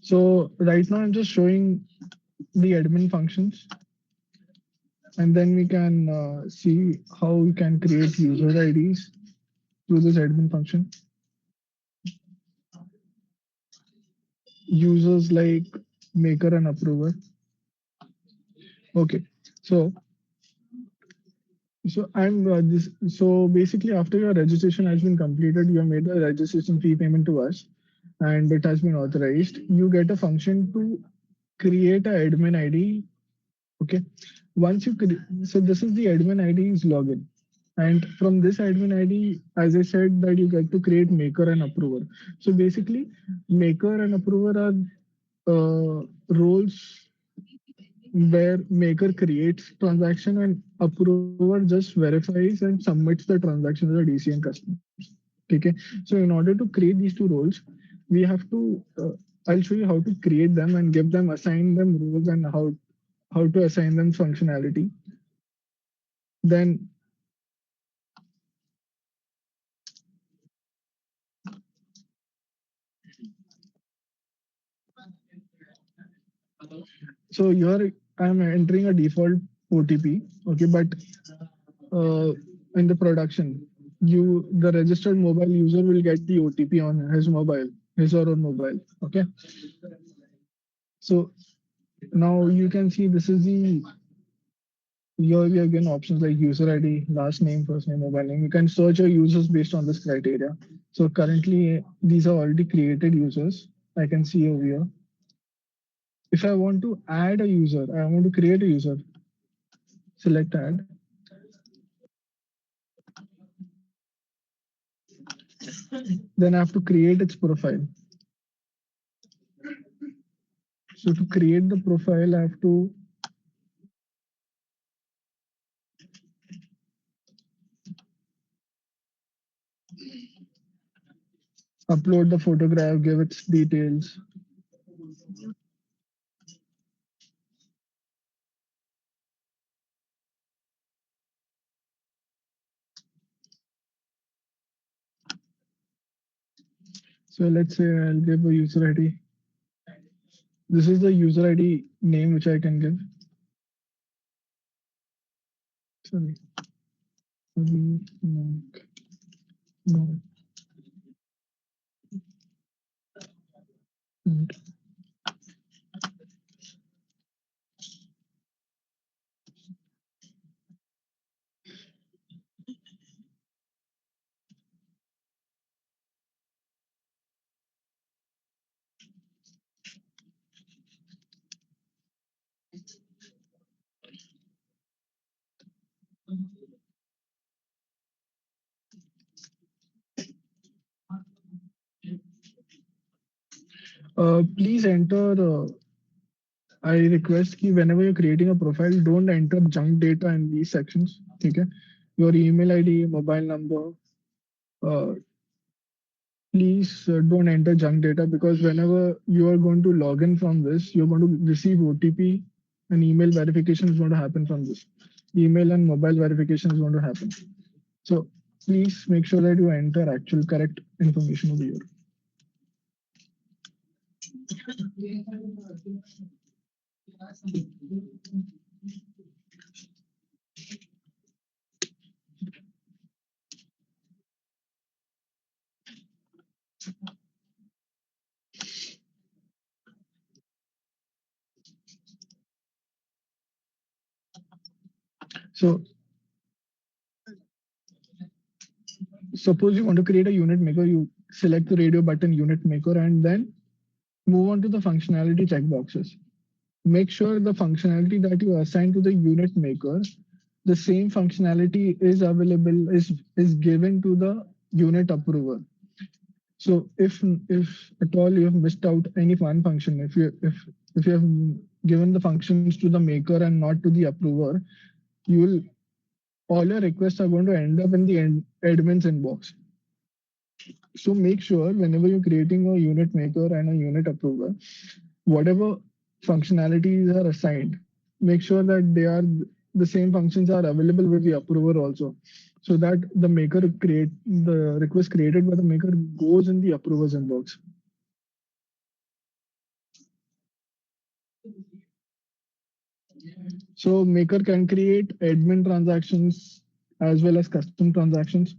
So right now I'm just showing the admin functions, and then we can see how we can create user IDs through this admin function. Users like maker and approver. Okay, so so basically after your registration has been completed, you have made the registration fee payment to us, and it has been authorized. You get a function to create a admin ID. Okay, so this is the admin ID's login. And from this admin ID, as I said, that you get to create maker and approver. So basically, maker and approver are roles where maker creates transaction and approver just verifies and submits the transaction to the DCN customers. Okay. So in order to create these two roles, we have to, I'll show you how to create them and assign them roles and how to assign them functionality. Then so here I'm entering a default OTP. Okay, but uh, in the production, the registered mobile user will get the OTP on his or her mobile. Okay, so now you can see this is the here we have given options like user ID, last name, first name, mobile name. You can search your users based on this criteria. So currently these are already created users. I can see over here. If I want to add a user, I want to create a user, select add. Then I have to create its profile. So to create the profile, I have to upload the photograph, give its details. So let's say I'll give a user ID. This is the user ID name which I can give. Sorry. No. Please enter. I request that whenever you're creating a profile, don't enter junk data in these sections. Okay, your email ID, mobile number. Uh, Please don't enter junk data because whenever you are going to log in from this, you're going to receive OTP and email verification is going to happen from this. Email and mobile verification is going to happen. So please make sure that you enter actual correct information over here. So suppose you want to create a unit maker, you select the radio button unit maker and then move on to the functionality checkboxes. Make sure the functionality that you assign to the unit maker, the same functionality is available, is given to the unit approver. So if at all you have missed out any one function, if you have given the functions to the maker and not to the approver, you will all your requests are going to end up in the admin's inbox. So make sure whenever you're creating a unit maker and a unit approver, whatever functionalities are assigned, make sure that the same functions are available with the approver also, so that the request created by the maker goes in the approver's inbox. So maker can create admin transactions as well as custom transactions.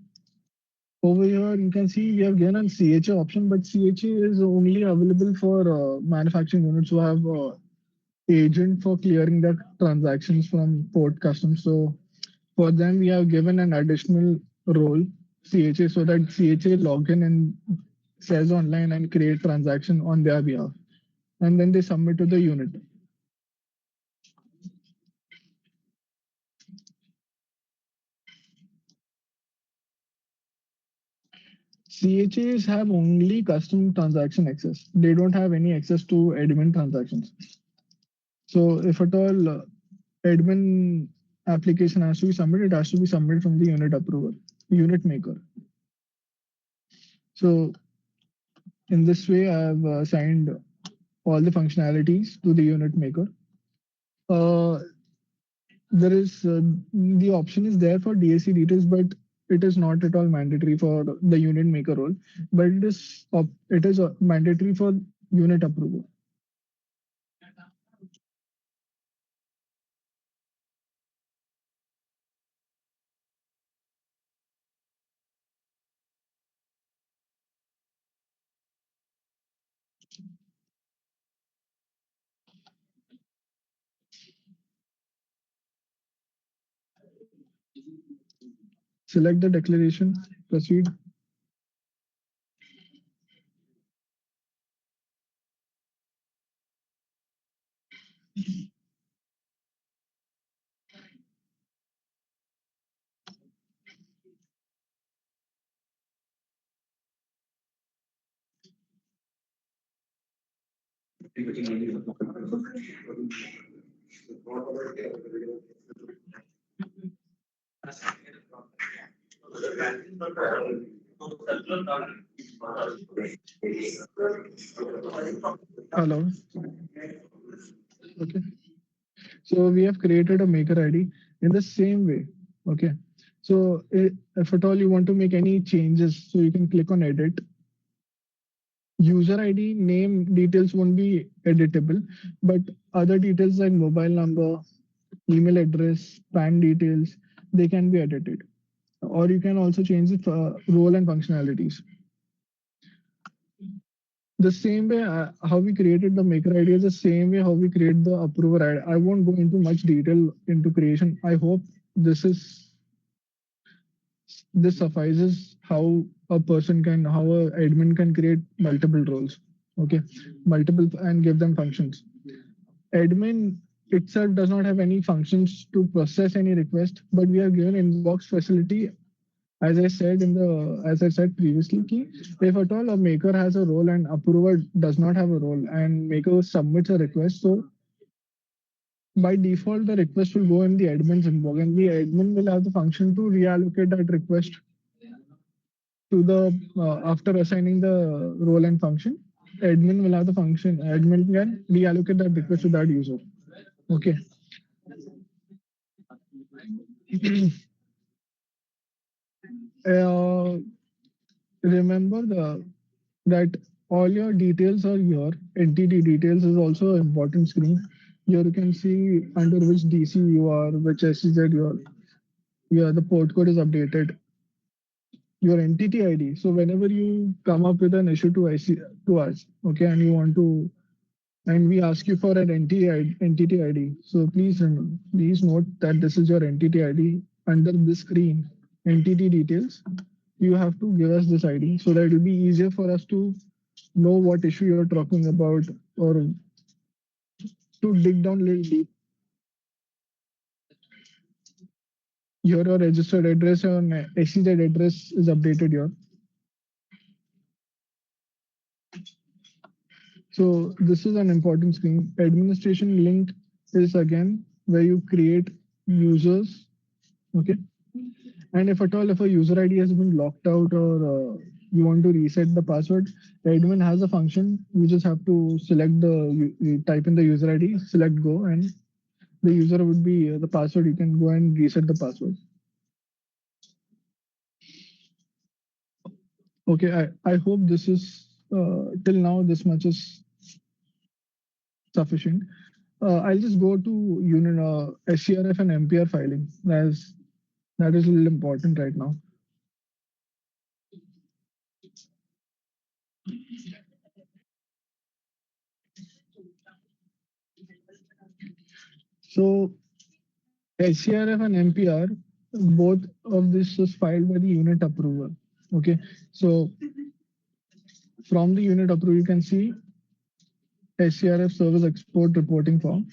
Over here, you can see we have given a CHA option, but CHA is only available for manufacturing units who have agent for clearing the transactions from port customs. So for them, we have given an additional role, CHA, so that CHA log in and says online and create transaction on their behalf. And then they submit to the unit. CHAs have only custom transaction access. They don't have any access to admin transactions. So if at all admin application has to be submitted, it has to be submitted from the unit approver, unit maker. So in this way, I have assigned all the functionalities to the unit maker. Uh, there is the option is there for DAC details, but it is not at all mandatory for the unit maker role. But it is mandatory for unit approval. Select the declaration, proceed. Hello. Okay. So we have created a maker ID in the same way. Okay. So if at all you want to make any changes, so you can click on edit. User ID name details won't be editable, but other details like mobile number, email address, PAN details, they can be edited. Or you can also change the role and functionalities. The same way how we created the maker ID is the same way how we create the approver ID. I won't go into much detail into creation. I hope this suffices how how a admin can create multiple roles. Okay, multiple and give them functions. Admin itself does not have any functions to process any request, but we have given inbox facility. As I said previously, if at all a maker has a role and approver does not have a role and maker submits a request, so by default the request will go in the admin's inbox and the admin will have the function to reallocate that request to the after assigning the role and function. Admin will have the function. Admin can reallocate that request to that user. Okay. uh, Remember that all your details are your entity details is also an important screen. Here you can see under which DC you are, which SEZ you are. Yeah, the port code is updated. Your entity ID. So whenever you come up with an issue to us, okay, and you want to, and we ask you for an entity ID. So please note that this is your entity ID under this screen, entity details. You have to give us this ID so that it will be easier for us to know what issue you're talking about or to dig down a little deep. Your registered address and SEZ address is updated here. So this is an important screen. Administration link is again where you create users. Okay. And if at all, if a user ID has been locked out or you want to reset the password, admin has a function. You just have to select you type in the user ID, select go, and the user would be the password. You can go and reset the password. Okay, I hope this is till now this much is sufficient. I'll just go to unit SCRF and MPR filing. That is a little important right now. So SCRF and MPR, both of this was filed by the unit approval. Okay, so from the unit approval, you can see SCRF service export reporting form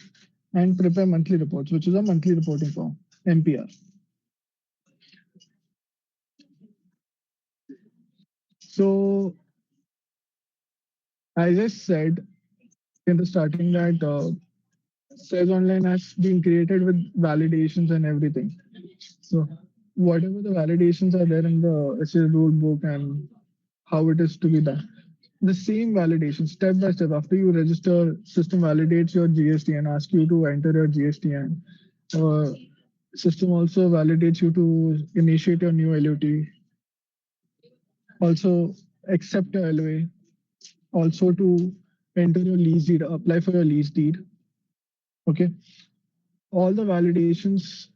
and prepare monthly reports, which is a monthly reporting form, MPR. So as I said in the starting that SEZ Online has been created with validations and everything. So whatever the validations are there in the SEZ rule book and how it is to be done, the same validation step by step. After you register, system validates your GST and asks you to enter your GSTN. System also validates you to initiate your new LUT, also accept your LOA, also to enter your lease deed, apply for your lease deed. Okay, all the validations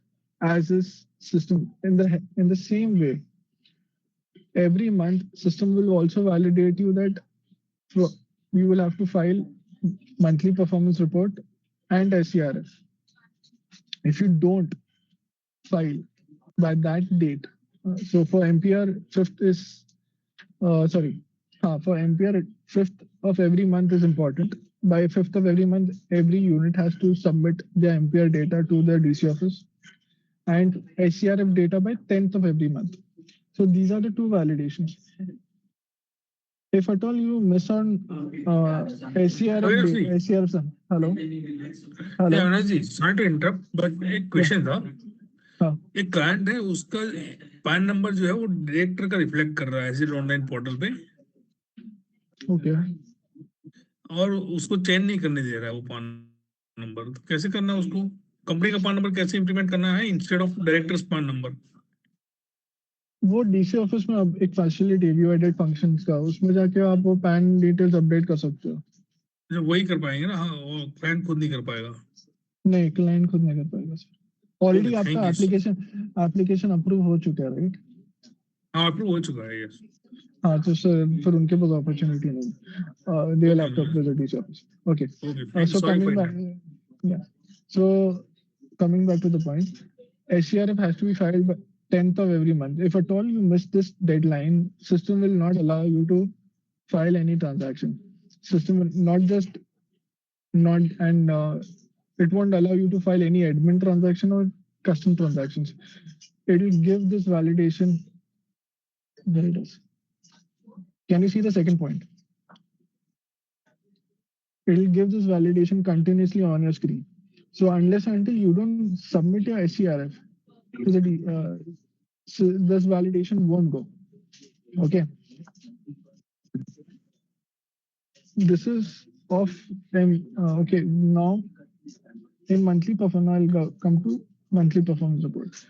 as is system in the same way. Every month, system will also validate you that you will have to file monthly performance report and SCRF. If you don't file by that date, so for MPR, fifth is sorry, for MPR, fifth of every month is important. By fifth of every month, every unit has to submit their MPR data to the DC office and SCRF data by 10th of every month. So these are the two validations. If at all you miss on SCRF, SCRF, hello, Yeah, hello, Avinash ji, sorry to interrupt, but एक yeah, question था. हाँ, एक client है, उसका pan number जो है वो director का रिफ्लेक्ट कर रहा है एसिड ऑनलाइन पोर्टल पे, okay. और उसको चेंज नहीं करने दे रहा है वो पान नंबर. तो कैसे करना है उसको? कंपनी का पान नंबर कैसे इंप्लीमेंट करना है इंस्टेड ऑफ डायरेक्टर्स पान नंबर? वो डीसी ऑफिस में अब एक फैसिलिटी है व्यू एडिट फंक्शंस का, उसमें जाके आप वो पैन डिटेल्स अपडेट कर सकते हो. जो वही कर पाएंगे ना, हाँ, वो क्लाइंट खुद नहीं कर पाएगा. नहीं, क्लाइंट खुद नहीं कर पाएगा सर. ऑलरेडी ओके, थैंक आपका यू. एप्लीकेशन अप्रूव हो चुका है, राइट? हाँ, अप्रूव हो चुका है. यस. हाँ, तो सर फिर उनके पास अपॉर्चुनिटी नहीं. They will have to approach the DC office. Okay, okay, thank so sorry for coming that. Back, yeah, so coming back to the point, SCRF has to be filed by 10th of every month. If at all you miss this deadline, system will not allow you to file any transaction. System will not just not and it won't allow you to file any admin transaction or custom transactions. It will give this validation. There it is. Can you see the second point? It will give this validation continuously on your screen. So unless until you don't submit your SCRF to the so this validation won't go. Okay. This is of okay. Now in monthly performance, I'll come to monthly performance report.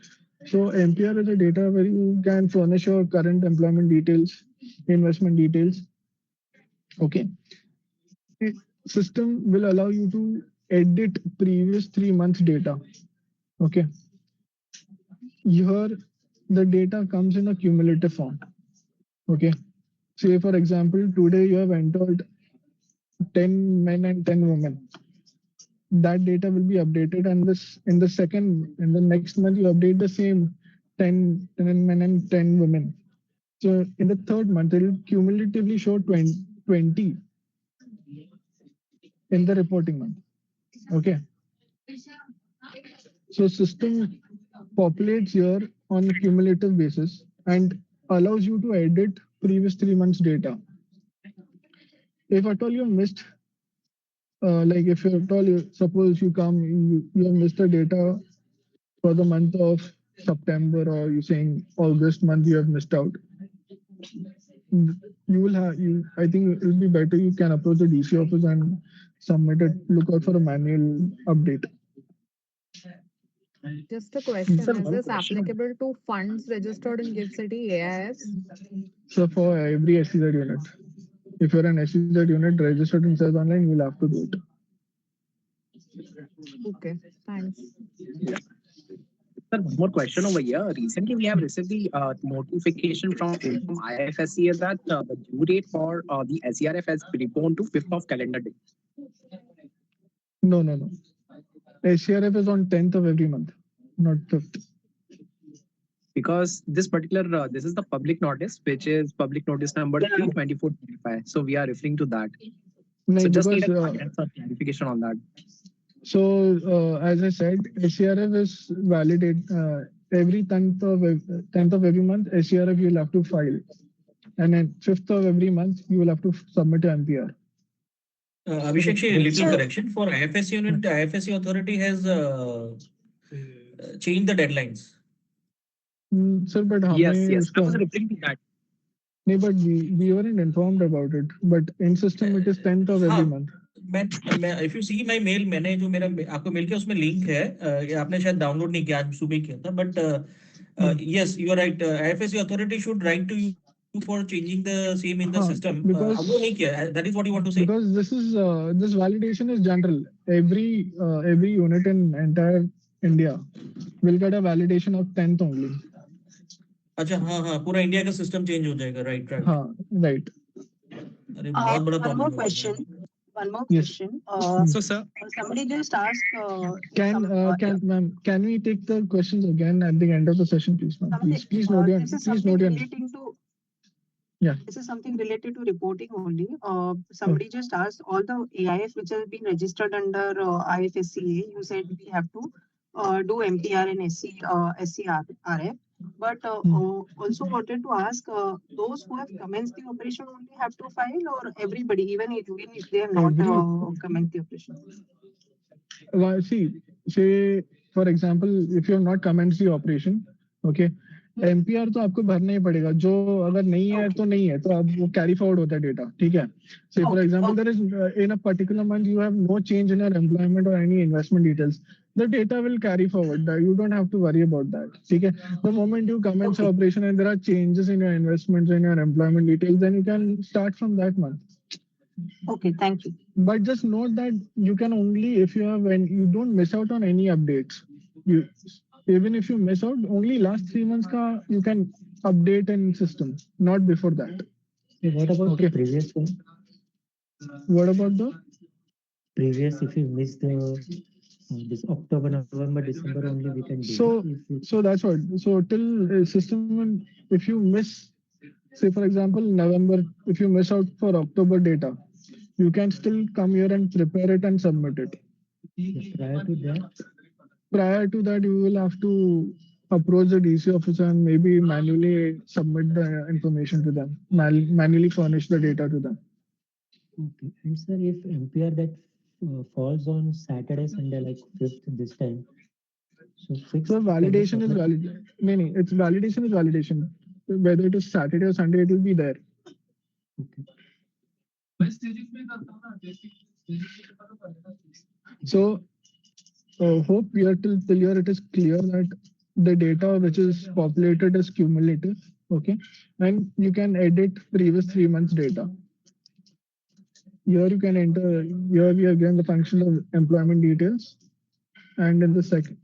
So MPR is a data where you can furnish your current employment details, investment details. Okay. System will allow you to edit previous 3 months data. Okay. Here the data comes in a cumulative form. Okay. Say for example, today you have entered 10 men and 10 women. That data will be updated, and this in the next month you update the same 10 men and 10 women. So in the third month it will cumulatively show 20 in the reporting month. Okay, so system populates here on a cumulative basis and allows you to edit previous 3 months data. If at all you missed, like if at all suppose you have missed the data for the month of September, or you saying August month you have missed out, you will have you. I think it will be better you can approach the DC office and submit it. Look out for a manual update. Just a question, Sir, is one this question. applicable to funds registered in GIFT City AIFs? So for every SEZ unit, if you're an SEZ unit registered in SEZ Online, you will have to do it. Okay, thanks. Sir, one more question over here. Recently, we have received the notification from IFSCA that the due date for the SERF has preponed to 5th of calendar day. No, no, no. SCRF is on 10th of every month, not 5th. Because this particular, this is the public notice, which is public notice number 3/24/25. So we are referring to that. No, So just need because a clarification on that. so as I said, SCRF is validate every 10th of every month. SCRF you'll have to file, and then 5th of every month you will have to submit an MPR. Abhishek, a little correction for IFS unit. The IFSC authority has changed the deadlines. Sir, but Yes, हमें yes. I was उसका referring to that. नहीं, but we weren't informed about it. But in system it is 10th of every हाँ, month. मैं if you see my mail, मैंने जो मेरा आपको mail किया उसमें लिंक है, ये आपने शायद डाउनलोड नहीं किया, आज सुबह ही किया था, but yes you are right, IFSC authority should write to you for changing the same in the system, because वो नहीं किया, that is what you want to say, because this validation is general. Every unit in entire India will get a validation of 10th only. अच्छा हाँ हाँ, पूरा India का system change हो जाएगा, राइट राइट, हाँ, right. अरे बहुत बड़ा One प्रॉब्लम more हो question. जाएगा. One more Yes. question. So, sir, Somebody just asked. Ma'am, can we take the questions again at the end of the session, please, ma'am? Please note your This is please something note your relating to. Yeah. This is something related to reporting only. Somebody just asked all the AIF which has been registered under IFSCA. You said we have to do MPR and SCRF. But also wanted to ask those who have commenced the operation only have to file, or everybody, even if they have not commenced the operation. See, say for example, if you have not commenced the operation, okay, MPR तो आपको भरना ही पड़ेगा. जो अगर नहीं है तो नहीं है, तो अब वो carry forward होता है data, ठीक है. Say for example, there is in a particular month you have no change in your employment or any investment details. The data will carry forward. You don't have to worry about that. ठीक है. The moment you commence your operation and there are changes in your investments and your employment details, then you can start from that month. Okay, thank you. But just note that you can only, if you have, when you don't miss out on any updates. You, even if you miss out, only last 3 months ka you can update in system, not before that. What about the previous one? What about the Previous, if you miss the this October, November, December only we can do. So that's what. So till system, if you miss, say for example November, if you miss out for October data, you can still come here and prepare it and submit it. Prior to that, you will have to approach the DC officer and maybe manually submit the information to them, manually furnish the data to them. Okay. And sir, if MPR that falls on Saturday, Sunday, like 5th this time, so validation is valid. No, it's validation is validation. Whether it is Saturday or Sunday, it will be there. Okay. So hope here till here it is clear that the data which is populated is cumulative, okay, and you can edit previous 3 months data. Here you can enter. Here we are given the function of employment details, and in the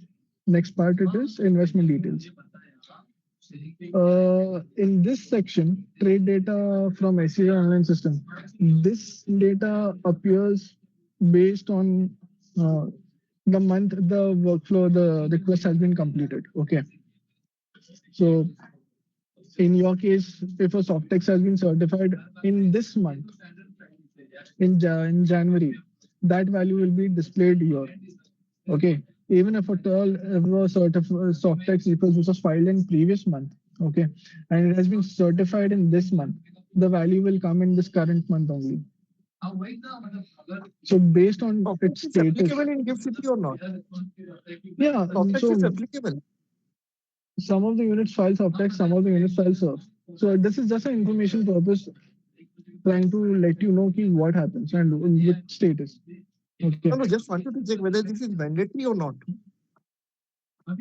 next part it is investment details. In this section, trade data from SEZ online system. This data appears based on the month the workflow, the request has been completed. Okay. So in your case, if a Softex has been certified in this month, in January, that value will be displayed here. Okay. Even if at all, if a Softex equals which was filed in previous month, okay, and it has been certified in this month, the value will come in this current month only. So based on its status, applicable in GIFT City or not? Yeah, Softex so is applicable. some of the units file Softex, some of the units file SERF. So this is just an information purpose, trying to let you know what happens and which status. Okay. No, just wanted to check whether this is mandatory or not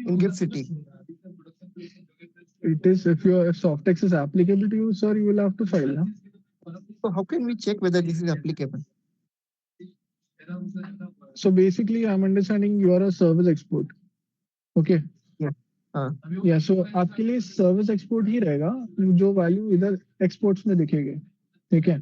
in GIFT City. It is, if Softex is applicable to you, sir, you will have to file. No? So how can we check whether this is applicable? So basically, I'm understanding you are a service export. Okay. या सो आपके लिए service export ही रहेगा जो value इधर exports में दिखेगी, ठीक है।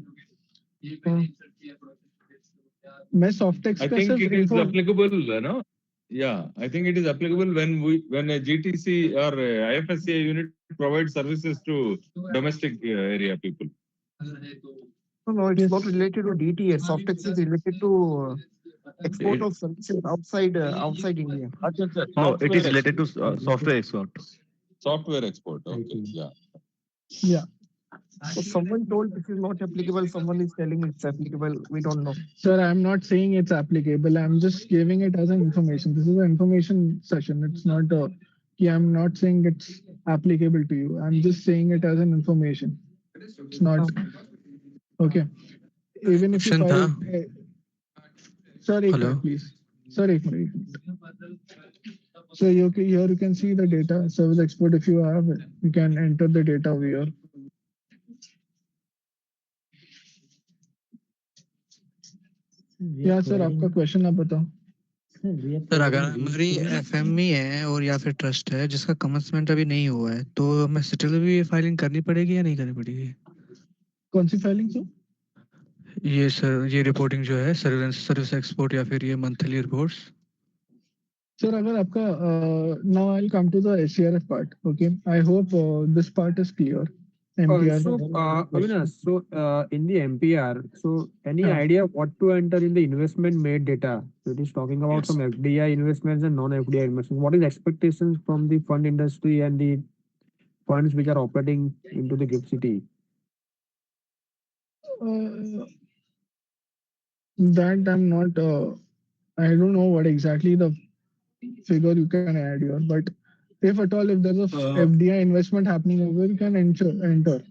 मैं सॉफ्टेक्स I का think सिर्फ it is info applicable, no? Yeah, I think it is applicable when a GTC or a IFSCA unit provides services to domestic area people. No, it's not related to DTS. Softex is related to export of services outside India. No, it is related to software export. Software export. Okay. Yeah. So someone told this is not applicable. Someone is telling it's applicable. We don't know. Sir, I'm not saying it's applicable. I'm just giving it as an information. This is an information session. It's not I'm not saying it's applicable to you. I'm just saying it as an information. It's not. Okay. Even if you file, sir, एक minute, please. Sir, एक minute. So here you can see the data service export. If you have it, you can enter the data over here. Yeah, sir, आपका question आप बताओ। Sir अगर हमारी FME है और या फिर ट्रस्ट है जिसका कमेंसमेंट अभी नहीं हुआ है तो हमें स्टिल भी फाइलिंग करनी पड़ेगी या नहीं करनी पड़ेगी? कौन सी फाइलिंग सर? ये सर ये रिपोर्टिंग जो है सर्विस एक्सपोर्ट या फिर ये मंथली रिपोर्ट्स। सर अगर आपका now I will come to the SERF part. Okay, I hope this part is clear. MPR. Avinash, in the MPR, any idea what to enter in the investment made data? So it is talking about some FDI investments and non-FDI investments. What is expectations from the fund industry and the funds which are operating into the GIFT City? That I'm not. I don't know what exactly the figure you can add here, but if at all, if there's a FDI investment happening over, you can enter.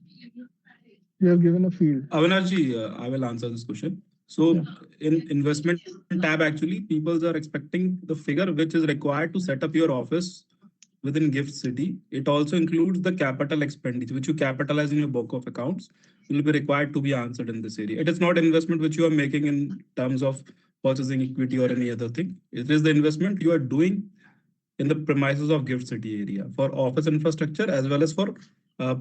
You have given a field. Avinash ji, I will answer this question. So in investment tab, actually, people are expecting the figure which is required to set up your office within GIFT City. It also includes the capital expenditure, which you capitalize in your book of accounts, will be required to be answered in this area. It is not investment which you are making in terms of purchasing equity or any other thing. It is the investment you are doing in the premises of GIFT City area for office infrastructure as well as for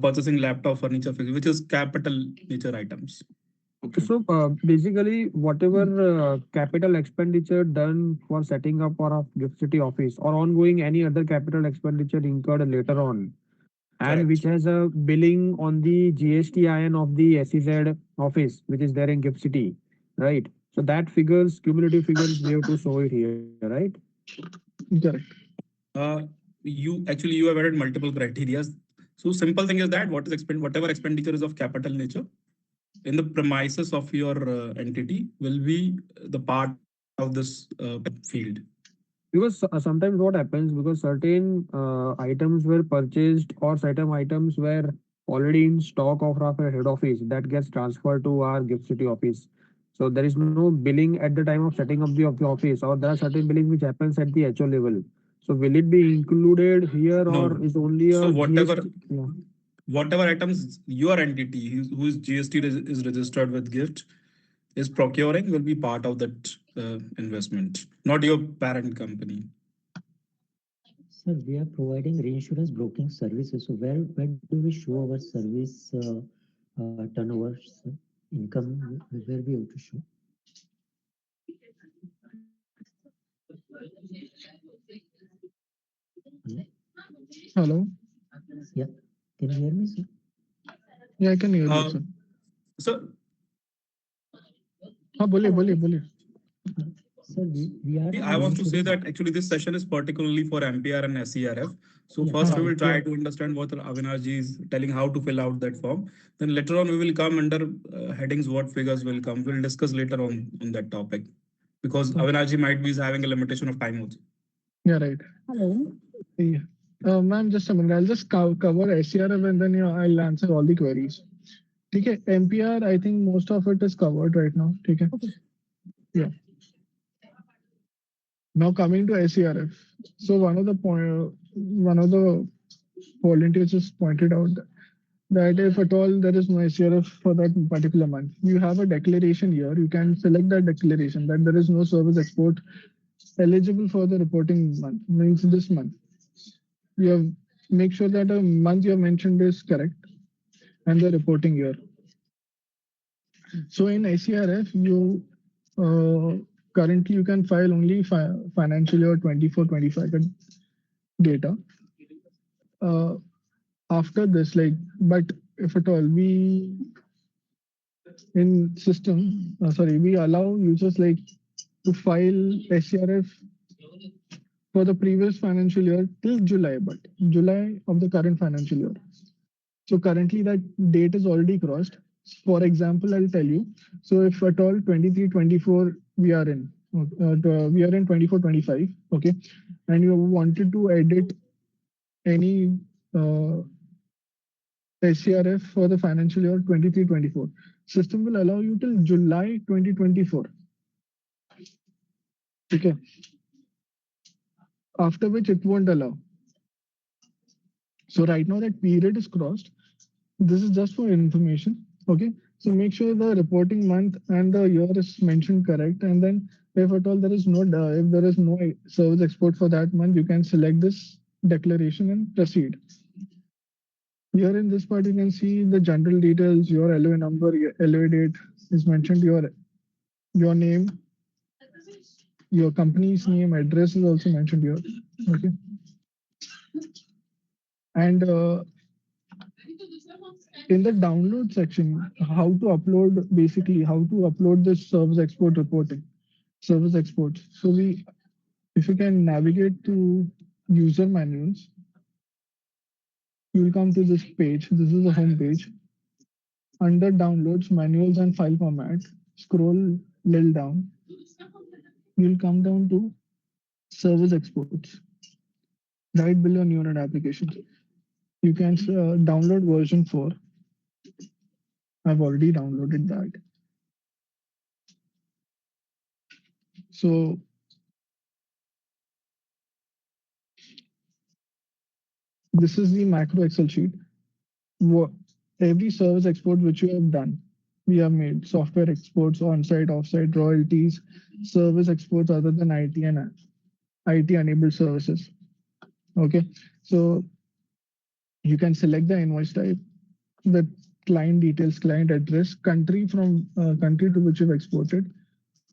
purchasing laptop, furniture, which is capital nature items. Okay. So basically, whatever capital expenditure done for setting up our GIFT City office or ongoing any other capital expenditure incurred later on, and which has a billing on the GSTIN of the SEZ office, which is there in GIFT City, right? So that figures, cumulative figures, we have to show it here, right? Correct. You have added multiple criteria. So simple thing is that whatever expenditure is of capital nature in the premises of your entity will be the part of this field. Because sometimes what happens, because certain items were purchased or certain items were already in stock of our head office that gets transferred to our GIFT City office. So there is no billing at the time of setting up the office, or there are certain billing which happens at the HO level. So will it be included here, or is only a whatever items your entity whose GST is registered with GIFT is procuring will be part of that investment, not your parent company. Sir, we are providing reinsurance broking services. So where do we show our service turnovers income? Where we have to show? Hello. Yeah. Can you hear me, sir? Yeah, I can hear you, sir. Sir. हाँ बोलिए. Sir, we are. I want to say that actually this session is particularly for MPR and SERF. So first we will try to understand what Avinash ji is telling, how to fill out that form. Then later on we will come under headings, what figures will come. We'll discuss later on that topic because Avinash ji might be having a limitation of time also. Yeah, right. Hello. Yeah. Ma'am, just a minute. I'll just cover SERF and then I'll answer all the queries. Okay. MPR, I think most of it is covered right now. Okay. Yeah. Now coming to SERF. So one of the volunteers just pointed out that that if at all there is no SERF for that particular month, you have a declaration here. You can select that declaration that there is no service export eligible for the reporting month, means this month. You have make sure that the month you have mentioned is correct and the reporting year. So in SERF, you currently you can file only financial year 24-25 data. After this, like, but if at all we in system, we allow users like to file SERF for the previous financial year till July, but July of the current financial year. So currently that date is already crossed. For example, I'll tell you. So if at all 23-24 we are in, we are in 24-25, okay, and you wanted to edit any SERF for the financial year 23-24, system will allow you till July 2024. Okay. After which it won't allow. So right now that period is crossed. This is just for information. Okay. So make sure the reporting month and the year is mentioned correct. And then if at all there is no service export for that month, you can select this declaration and proceed. Here in this part, you can see the general details, your LOA number, your LOA date is mentioned, your name, your company's name, address is also mentioned here. Okay. And in the download section, how to upload this service export reporting, service exports. So if you can navigate to user manuals, you will come to this page. This is the home page. Under downloads, manuals and file format, scroll little down. You'll come down to service exports. Right below new unit applications. You can download version 4. I've already downloaded that. So this is the macro Excel sheet. Every service export which you have done, we have made software exports, on-site, off-site, royalties, service exports other than IT and IT-enabled services. Okay, so you can select the invoice type, the client details, client address, country from country to which you've exported.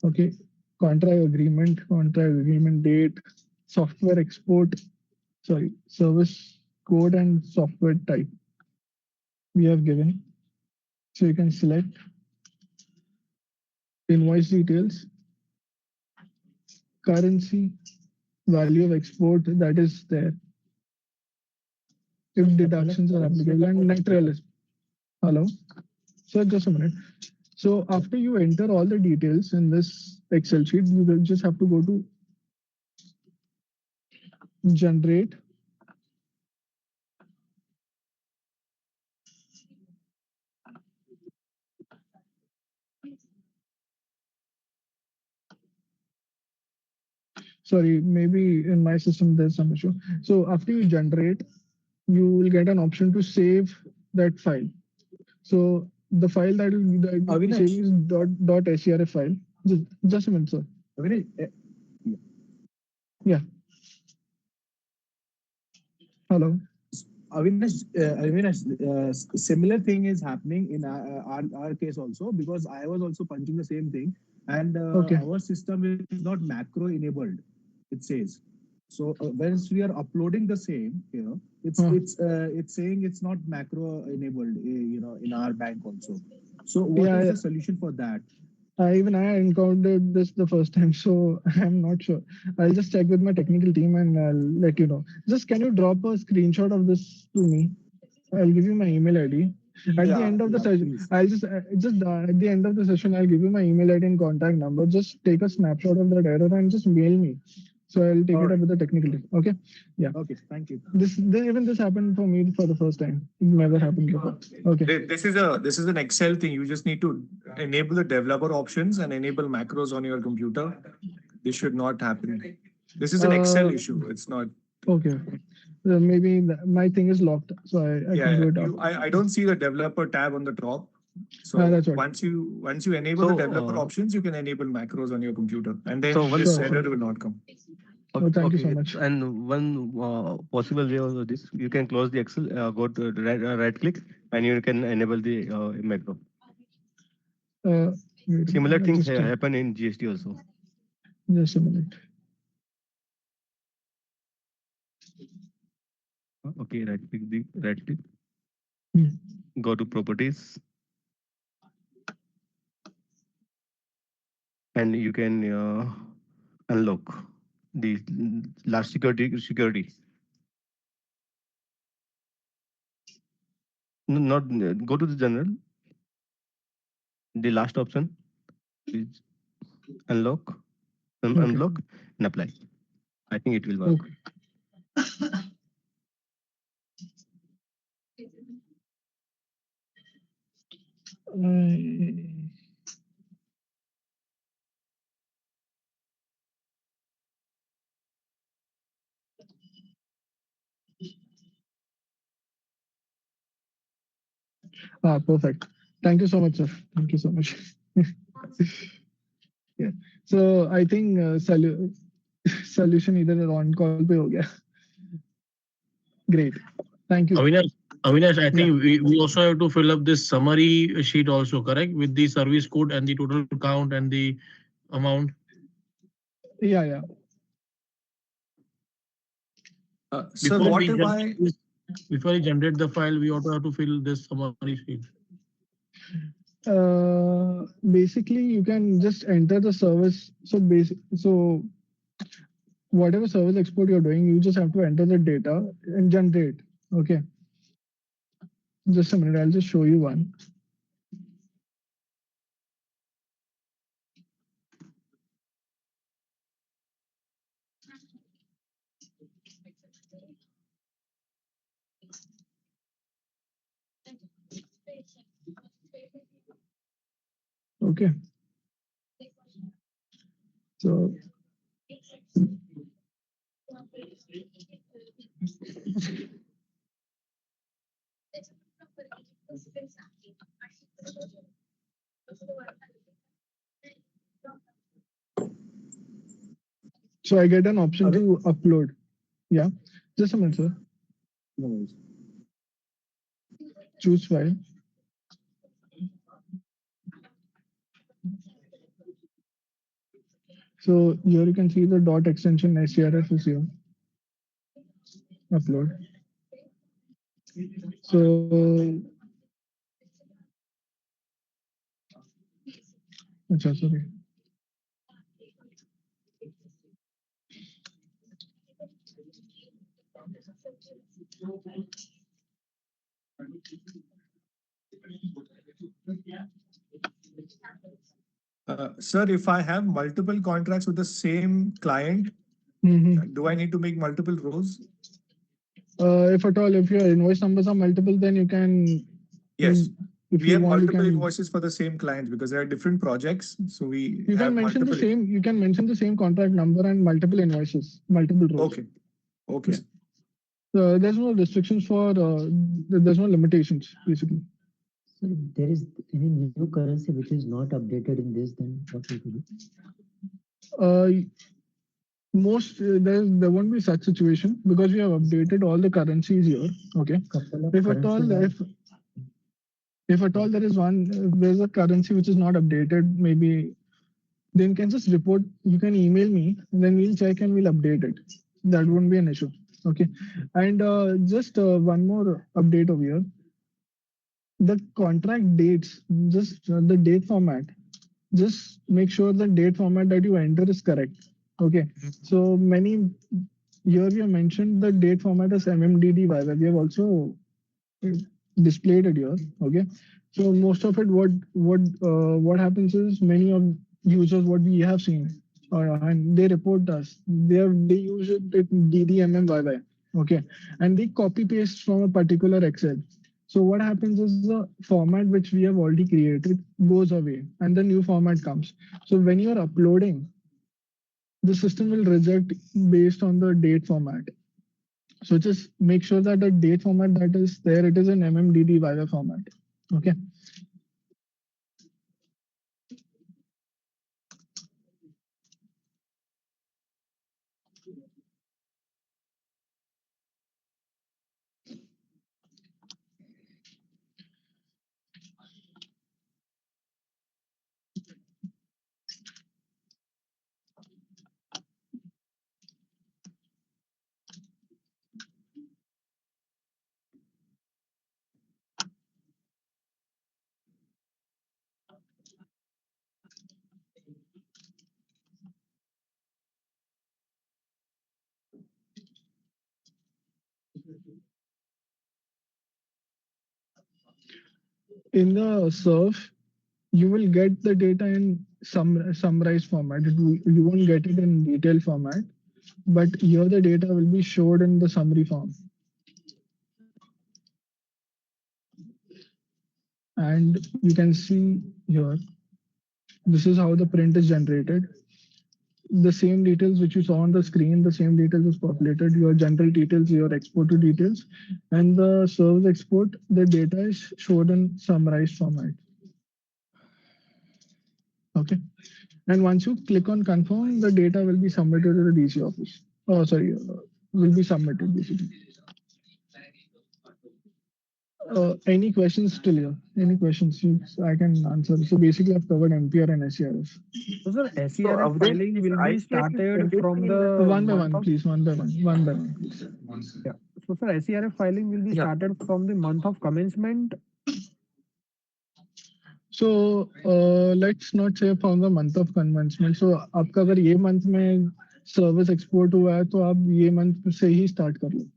Okay, contract agreement date, software export, service code and software type we have given. So you can select invoice details, currency, value of export that is there. If deductions are applicable and net realized. Hello? So just a minute. So after you enter all the details in this Excel sheet, you will just have to go to generate. Sorry, maybe in my system there's some issue. So after you generate, you will get an option to save that file. So the file that will be saving is .serf file. Just a minute, sir. Yeah. Hello. Avinash, similar thing is happening in our case also, because I was also punching the same thing, and our system is not macro enabled, it says. So once we are uploading the same here, it's saying it's not macro enabled, in our bank also. So what is the solution for that? Even I encountered this the first time, so I'm not sure. I'll just check with my technical team and I'll let you know. Just can you drop a screenshot of this to me? I'll give you my email ID. At the end of the session, please. I'll just at the end of the session, I'll give you my email ID and contact number. Just take a snapshot of that error and just mail me. So I'll take it up with the technical team. Okay. Yeah. Okay. Thank you. Even this happened for me for the first time. It never happened before. Okay. This is an Excel thing. You just need to enable the developer options and enable macros on your computer. This should not happen. This is an Excel issue. It's not. Okay. maybe my thing is locked, so I can do it up. I don't see the developer tab on the top. So that's what. once you enable the developer options, you can enable macros on your computer, and then So this error will not come. Oh, thank you so much. And one possible way of this, you can close the Excel, go to right click, and you can enable the macro. Similar things happen in GST also. Just a minute. Okay, right click. Go to properties, and you can unlock the last security. No, not go to the general. The last option is unlock, unlock, and apply. I think it will work. Perfect. Thank you so much, sir. Thank you so much. Yeah. So I think solution either on call pe ho gaya. Great. Thank you. Avinash, I think we also have to fill up this summary sheet also, correct? With the service code and the total count and the amount. Yeah. Sir, what if before you generate the file, we also have to fill this summary sheet. Basically, you can just enter the service. So whatever service export you're doing, you just have to enter the data and generate. Okay. Just a minute, I'll just show you one. Okay. So I get an option to upload. Yeah. Just a minute, sir. No. Choose file. So here you can see the dot extension SERF is here. Upload. So sorry. Sir, if I have multiple contracts with the same client, do I need to make multiple rows? If at all, if your invoice numbers are multiple, then you can. Yes. If we you have want, multiple you can, invoices for the same client because there are different projects. So you can mention the same. You can mention the same contract number and multiple invoices, multiple rows. Okay. Yeah. So there's no restrictions for. There's no limitations basically. So if there is any new currency which is not updated in this, then what will you do? There won't be such situation because we have updated all the currencies here. Okay. If at all there is there's a currency which is not updated, maybe then you can just report. You can email me, and then we'll check and we'll update it. That won't be an issue. Okay. And just one more update over here. The contract dates, just the date format. Just make sure the date format that you enter is correct. Okay. So many here we have mentioned the date format as MMDDY, where we have also displayed it here. Okay. So most of it, what happens is many of users what we have seen, and they report us. They use it DDMMYY. Okay, and they copy paste from a particular Excel. So what happens is the format which we have already created goes away, and the new format comes. So when you are uploading, the system will reject based on the date format. So just make sure that the date format that is there, it is in MMDD Viva format. Okay. In the SERF, you will get the data in summarized format. You won't get it in detailed format, but here the data will be showed in the summary form. And you can see here, this is how the print is generated. The same details which you saw on the screen, the same details is populated, your general details, your exported details, and the service export, the data is showed in summarized format. Okay. And once you click on confirm, the data will be submitted to the DC office. Oh, sorry, will be submitted basically. Any questions still here? Any questions I can answer? So basically, I've covered MPR and SERF. So sir, SERF filing will be started from the One by one, please. One by one. One by one, please. Yeah. So sir, SERF filing will be started from the month of commencement. So let's not say from the month of commencement. So आपका अगर ये month में service export हुआ है तो आप ये month से ही start कर लो.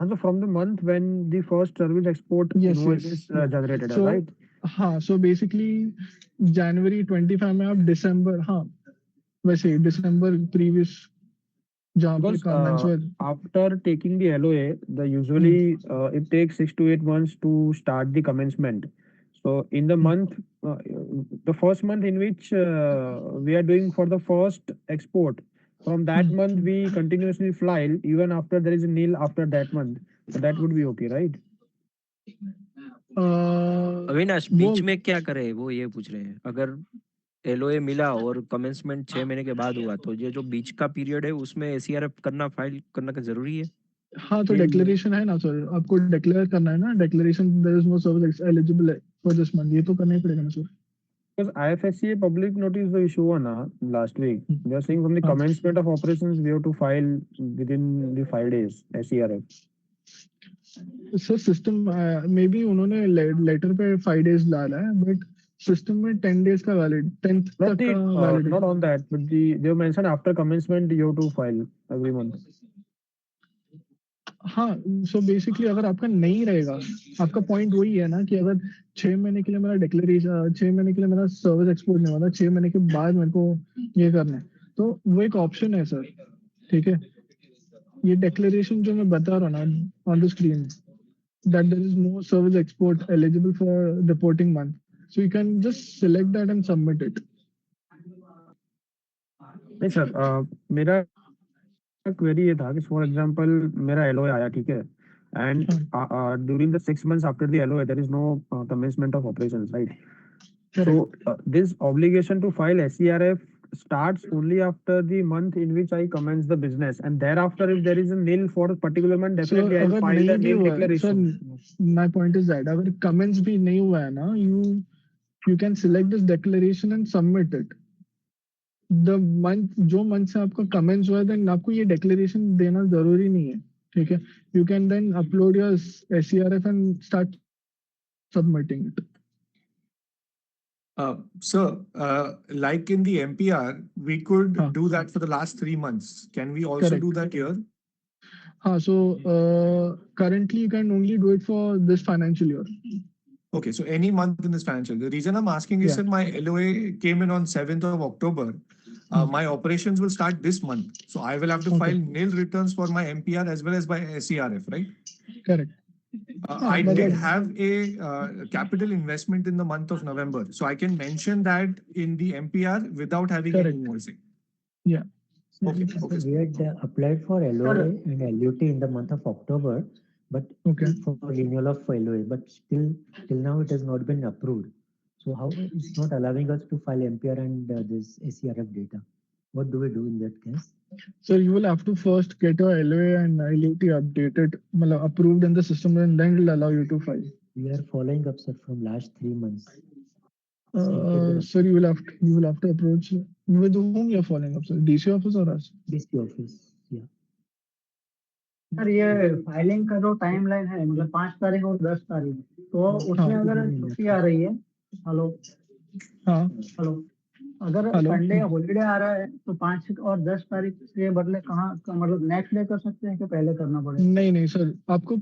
So from the month when the first service export invoice is generated, so, right? हाँ, so basically January 25 में आप December, हाँ, वैसे December previous जहाँ पे commence हुआ. After taking the LOA, usually it takes 6 to 8 months to start the commencement. So in the month, the first month in which we are doing for the first export, from that month we continuously file even after there is a nil after that month. So that would be okay, right? Avinash बीच में क्या करे वो ये पूछ रहे हैं. अगर LOA मिला और कमेंसमेंट 6 महीने के बाद हुआ तो ये जो बीच का पीरियड है उसमें एसीआरएफ करना फाइल करना का जरूरी है. हाँ तो डिक्लेरेशन है ना सर, आपको डिक्लेयर करना है ना, declaration there is no service eligible for this month, ये तो करना ही पड़ेगा ना sir. Because IFSCA public notice the issue one last week. They are saying from the commencement of operations we have to file within the 5 days SERF. Sir system में भी उन्होंने letter पे 5 days डाला है, बट सिस्टम में 10 days का valid 10th तक का valid. Not on that, but they mentioned after commencement you have to file every month. हाँ, सो बेसिकली अगर आपका नहीं रहेगा, आपका पॉइंट वही है ना कि अगर 6 महीने के लिए मेरा डिक्लेरेशन, 6 महीने के लिए मेरा सर्विस एक्सपोर्ट नहीं होता, 6 महीने के बाद मेरे को ये करना है, तो वो एक ऑप्शन है सर. ठीक है, ये डिक्लेरेशन जो मैं बता रहा हूँ ना on the screen, that there is no service export eligible for reporting month, so you can just select that and submit it. नहीं सर, मेरा क्वेरी ये था कि फॉर एग्जांपल मेरा एलओए आया, ठीक है, and during the 6 months after the LOA there is no commencement of operations, right? So this obligation to file SERF starts only after the month in which I commence the business, and thereafter if there is a nil for a particular month, definitely I will file the nil declaration. So my point is that अगर commence भी नहीं हुआ है ना, you can select this declaration and submit it. The month जो month से आपका commence हुआ है, then आपको ये declaration देना जरूरी नहीं है. ठीक है, you can then upload your SERF and start submitting it. Sir, like in the MPR, we could do that for the last 3 months. Can we also do that here? So currently you can only do it for this financial year. Okay, so any month in this financial. The reason I'm asking is that my LOA came in on 7th of October. My operations will start this month. So I will have to file nil returns for my MPR as well as my SERF, right? Correct. I did have a capital investment in the month of November. So I can mention that in the MPR without having any invoicing. Yeah. Okay. We had applied for LOA and LUT in the month of October, but for renewal of LOA, but till now it has not been approved. So how it's not allowing us to file MPR and this SERF data? What do we do in that case? So you will have to first get your LOA and LUT updated, approved in the system, and then it will allow you to file. We are following up, sir, from last 3 months. Sir, you will have to approach with whom you are following up, sir? DC office or us? DC office, yeah. Sir ये filing का जो timeline है मतलब 5 तारीख और 10 तारीख तो उसमें अगर छुट्टी आ रही है हेलो अगर संडे हॉलीडे आ रहा है तो 5 और 10 तारीख के बदले कहाँ मतलब नेक्स्ट डे कर सकते हैं कि पहले करना पड़ेगा? नहीं सर, आपको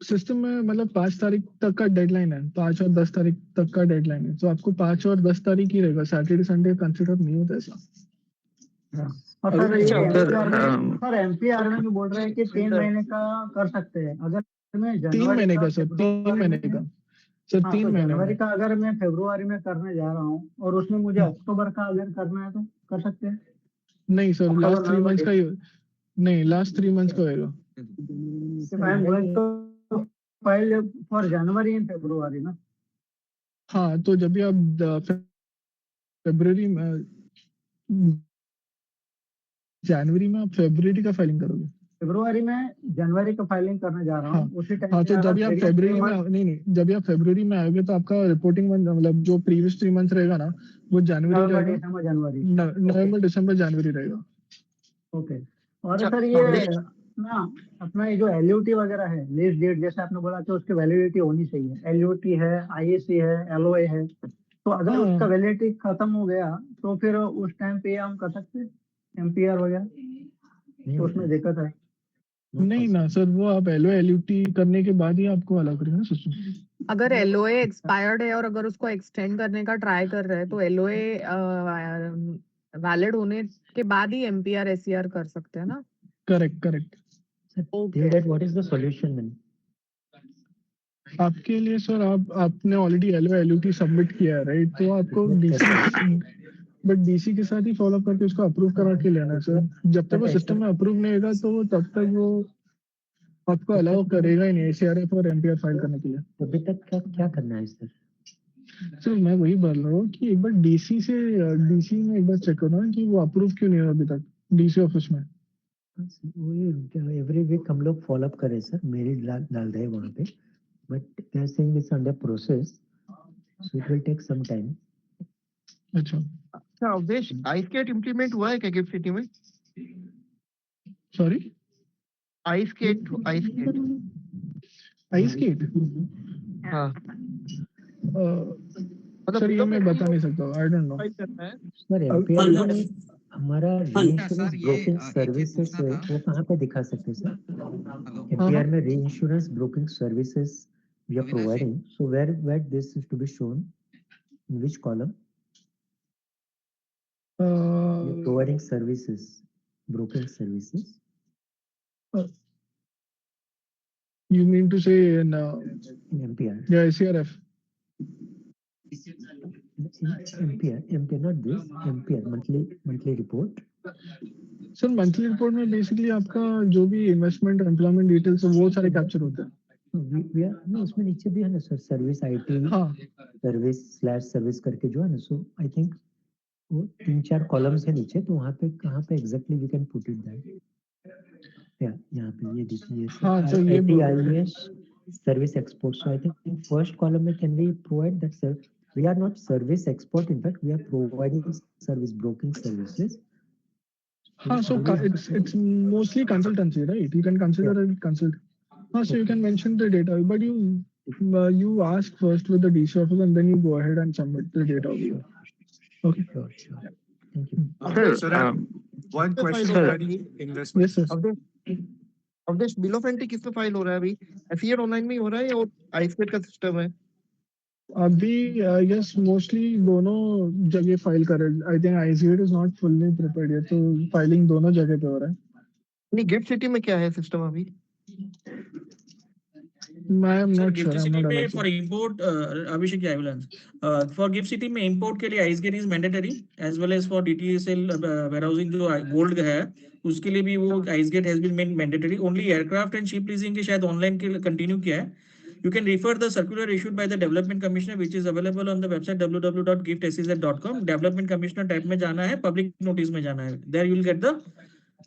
सिस्टम में मतलब 5 तारीख तक का डेडलाइन है, 5 और 10 तारीख तक का डेडलाइन है, तो आपको 5 और 10 तारीख ही रहेगा, सैटरडे संडे कंसिडर नहीं होता ऐसा। और सर एमपीआर में भी बोल रहे हैं कि 3 महीने का कर सकते हैं। अगर मैं 3 महीने का सर, 3 महीने का सर, 3 महीने जनवरी का अगर मैं फरवरी में करने जा रहा हूँ और उसमें मुझे अक्टूबर का अगर करना है तो कर सकते हैं? नहीं सर, लास्ट 3 मंथ्स का ही नहीं, लास्ट 3 मंथ्स का होएगा। फाइल फॉर जनवरी एंड फरवरी ना? हाँ, तो जब भी आप फरवरी में जनवरी में आप फरवरी का फाइलिंग करोगे, फरवरी में जनवरी का फाइलिंग करने जा रहा हूँ उसी टाइम। हाँ, तो जब आप फरवरी में नहीं जब आप फरवरी में आओगे तो आपका रिपोर्टिंग मंथ मतलब जो प्रीवियस 3 मंथ रहेगा ना वो जनवरी रहेगा, जनवरी नवंबर दिसंबर जनवरी रहेगा। ओके। और सर ये ना अपना ये जो एलयूटी वगैरह है लीज डेट जैसे आपने बोला कि उसकी वैलिडिटी होनी चाहिए, एलयूटी है, आईएसी है, एलओए है, तो अगर उसका वैलिडिटी खत्म हो गया तो फिर उस टाइम पे हम कर सकते हैं एमपीआर वगैरह? तो उसमें दिक्कत है? नहीं ना सर, वो आप एलओए एलयूटी करने के बाद ही आपको अलाउ करेगा ना सिस्टम। अगर एलओए एक्सपायर्ड है और अगर उसको एक्सटेंड करने का ट्राई कर रहे हैं तो एलओए वैलिड होने के बाद ही एमपीआर एसईआर कर सकते हैं ना? Correct. What is the solution then? आपके लिए सर आपने ऑलरेडी एलओए एलयूटी सबमिट किया है राइट, तो आपको डीसी के साथ ही फॉलो अप करके उसको अप्रूव करा के लेना है सर। जब तक वो सिस्टम में अप्रूव नहीं होगा तो तब तक वो आपको अलाउ करेगा ही नहीं एसईआरएफ और एमपीआर फाइल करने के लिए। अभी तक क्या करना है सर? सर मैं वही बोल रहा हूँ कि एक बार डीसी में एक बार चेक करो कि वो अप्रूव क्यों नहीं हुआ अभी तक डीसी ऑफिस में। एवरी वीक हम लोग फॉलो अप करें सर, मेरी डाल रहे हैं वहाँ पे, but they are saying it's under process so it will take some time. अच्छा अवधेश, आईस्केट इंप्लीमेंट हुआ है क्या गिफ्ट सिटी में? सॉरी, आईस्केट हाँ सर ये मैं बता नहीं सकता, I don't know sir. MPR में हमारा रीइंश्योरेंस ब्रोकिंग सर्विसेज है वो कहाँ पे दिखा सकते हैं सर? एमपीआर में reinsurance broking services we are providing, so where this is to be shown in which column? Providing services, broking services. You mean to say in MPR? Yeah, SERF. MPR, not this. MPR monthly report. Sir monthly report में basically आपका जो भी investment employment details वो सारे capture होते हैं। उसमें नीचे भी है ना सर, सर्विस आईटी, सर्विस करके जो है ना, सो आई थिंक वो 3-4 कॉलम्स है नीचे, तो वहाँ पे कहाँ पे exactly we can put it that? यहाँ पे ये देखिए service export. So I think first column में can we provide that sir we are not service export, in fact we are providing service broking services. हाँ, so it's mostly consultancy, right? You can consider it consult. So you can mention the data, but you ask first with the DC office and then you go ahead and submit the data over here. Okay. Sure. Thank you. Sir, one question regarding investment. Avdhesh, bill of entry किस पे file हो रहा है अभी? FER online में ही हो रहा है और आईस्केट का सिस्टम है? अभी यस मोस्टली दोनों जगह फाइल कर रहे हैं। I think ICEGATE is not fully prepared yet, तो फाइलिंग दोनों जगह पे हो रहा है। नहीं, गिफ्ट सिटी में क्या है सिस्टम अभी? I am Sir, not GIFT sure. I'm City not में allowed for to. import, Abhishek, I will answer. For GIFT City में import के लिए ICE gate is mandatory, as well as for DTSL warehousing जो gold है, उसके लिए भी वो ICE gate has been made mandatory. Only aircraft and ship leasing के शायद online के continue किया है. You can refer the circular issued by the Development Commissioner, which is available on the website www.giftsez.com. Development Commissioner type में जाना है, public notice में जाना है. There you will get the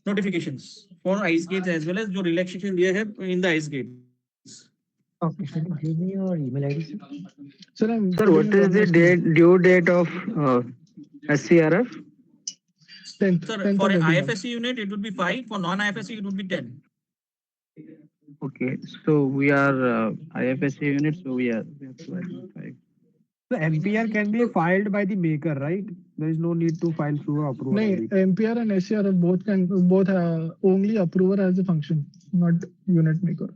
notifications for ICE gates as well as जो relaxation दिया है in the ICE gates. Okay. Can you give me your email ID, sir? Sir, what is the due date of SCRF? 10th. Sir, 10th for of an every month. IFSC unit, it would be 5. For non-IFSC, it would be 10. Okay, so we are IFSC unit, so we have to add 5. The MPR can be filed by the maker, right? There is no need to file through approval. No, MPR and SCRF both only approver as a function, not unit maker.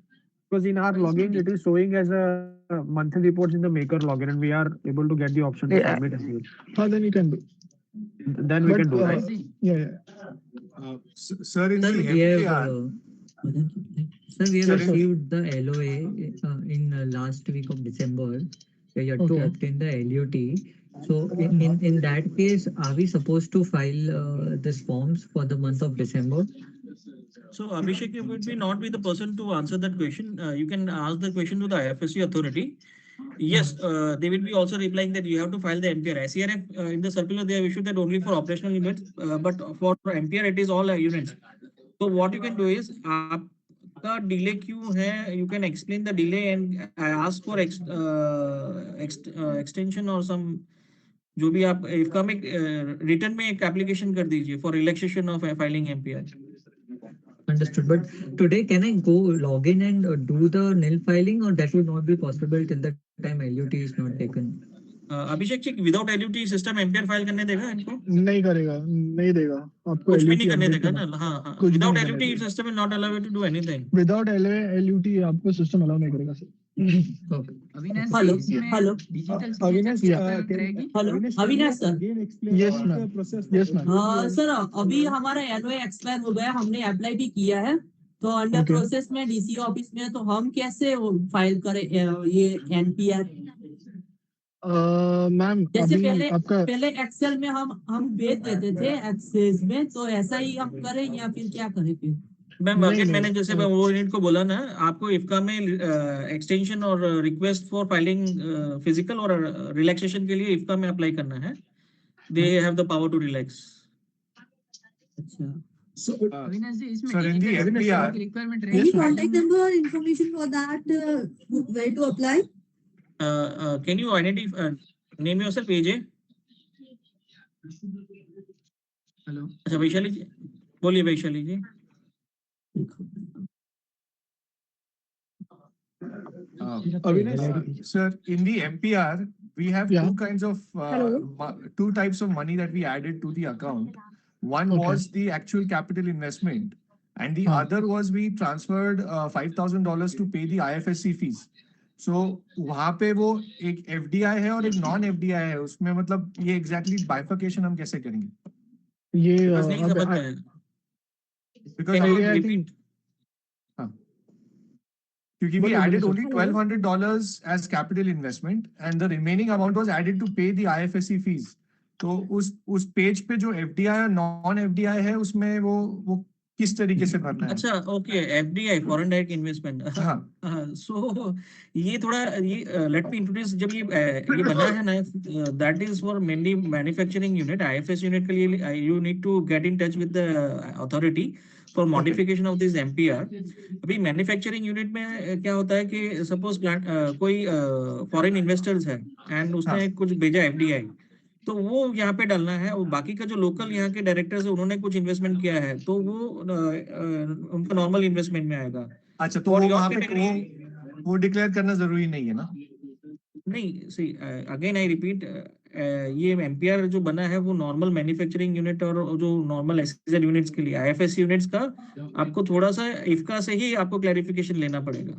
Because in our login, it is showing as a monthly reports in the maker login, and we are able to get the option to submit as well. Then you can do. Then we can do, right? Yeah. Sir, in Sir, the we have, MPR, sir, we have Sir, received the LOA in last week of December. We have to obtain the LUT. So in that case, are we supposed to file these forms for the month of December? So Abhishek, you would be not be the person to answer that question. You can ask the question to the IFSC authority. Yes, they will be also replying that you have to file the MPR. SERF in the circular they have issued that only for operational units, but for MPR it is all units. So what you can do is, आपका delay क्यों है? You can explain the delay and ask for extension or some जो भी आप IFCA में return में एक application कर दीजिए for relaxation of filing MPR. Understood. But today, can I go log in and do the nil filing, or that would not be possible till the time LUT is not taken? Abhishek ji, without LUT system MPR file करने देगा इनको? नहीं करेगा, नहीं देगा आपको। कुछ भी नहीं करने देगा ना? हाँ, without LUT system is not allowed to do anything. Without LUT आपको सिस्टम अलाउ नहीं करेगा sir. Avinash, hello digital Avinash sir. Yes ma'am. Sir, अभी हमारा LOA एक्सपायर हो गया, हमने अप्लाई भी किया है, तो अंडर प्रोसेस में DC ऑफिस में, तो हम कैसे फाइल करें ये NPR? मैम जैसे अभी आपका पहले एक्सेल में हम भेज देते थे एक्सेस में, तो ऐसा ही हम करें या फिर क्या करें फिर? मैम अगेन मैंने जैसे मैं वो यूनिट को बोला ना, आपको IFCA में एक्सटेंशन और रिक्वेस्ट फॉर फाइलिंग फिजिकल और रिलैक्सेशन के लिए IFCA में अप्लाई करना है. They have the power to relax. अच्छा, अविनाश जी, इसमें sir, in the MPR, requirement any contact number or information for that, where to apply? Can you identify name yourself, AJ? Hello, अच्छा वैशाली जी बोलिए. वैशाली जी. Avinash, sir, in the MPR, we have two kinds of two types of money that we added to the account. One was the actual capital investment, and the other was we transferred $5,000 to pay the IFSC fees. So वहाँ पे वो एक FDI है और एक non FDI है. उसमें मतलब ये exactly bifurcation हम कैसे करेंगे? ये नहीं समझ में आया. Because I think क्योंकि we added only $1,200 as capital investment and the remaining amount was added to pay the IFSC fees. तो उस पेज पे जो FDI और नॉन FDI है उसमें वो किस तरीके से भरना है? अच्छा, okay, FDI foreign direct investment. So ये थोड़ा ये लेट मी इंट्रोड्यूस. जब ये बना है ना, that is for mainly manufacturing unit. IFS unit के लिए you need to get in touch with the authority for modification of this MPR. अभी मैन्युफैक्चरिंग यूनिट में क्या होता है कि सपोज कोई फॉरेन इन्वेस्टर्स है एंड उसने कुछ भेजा FDI, तो वो यहाँ पे डालना है. और बाकी का जो लोकल यहाँ के डायरेक्टर्स है उन्होंने कुछ इन्वेस्टमेंट किया है, तो वो उनका नॉर्मल इन्वेस्टमेंट में आएगा. अच्छा, तो वो वहाँ पे वो डिक्लेयर करना जरूरी नहीं है ना? नहीं, सी अगेन आई रिपीट, ये MPR जो बना है वो नॉर्मल मैन्युफैक्चरिंग यूनिट और जो नॉर्मल SEZ यूनिट्स के लिए. IFS यूनिट्स का आपको थोड़ा सा IFCA से ही आपको क्लैरिफिकेशन लेना पड़ेगा.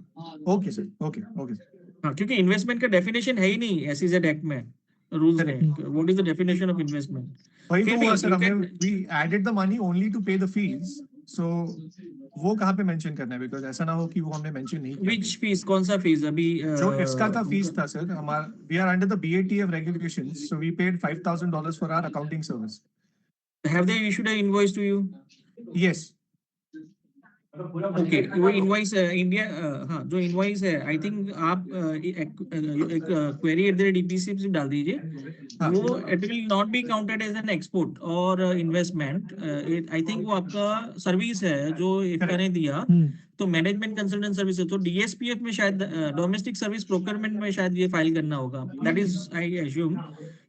Okay sir, okay. हाँ, क्योंकि इन्वेस्टमेंट का डेफिनेशन है ही नहीं SEZ एक्ट में, रूल्स में. What is the definition of investment? वही तो हुआ सर, हमने we added the money only to pay the fees So वो कहाँ पे मेंशन करना है? बिकॉज ऐसा ना हो कि वो हमने मेंशन नहीं किया। Which fees? कौन सा fees? अभी जो इसका का फीस था सर, हमारा we are under the BATF regulations, so we paid $5,000 for our accounting service. Have they issued an invoice to you? Yes. Okay वो इनवॉइस इंडिया हाँ जो इनवॉइस है आई थिंक आप एक क्वेरी एट द डीपीसी से डाल दीजिए वो it will not be counted as an export और इन्वेस्टमेंट आई थिंक वो आपका सर्विस है जो इफ्का ने दिया तो मैनेजमेंट कंसल्टेंट सर्विस है तो डीएसपीएफ में शायद डोमेस्टिक सर्विस प्रोक्योरमेंट में शायद ये फाइल करना होगा that is I assume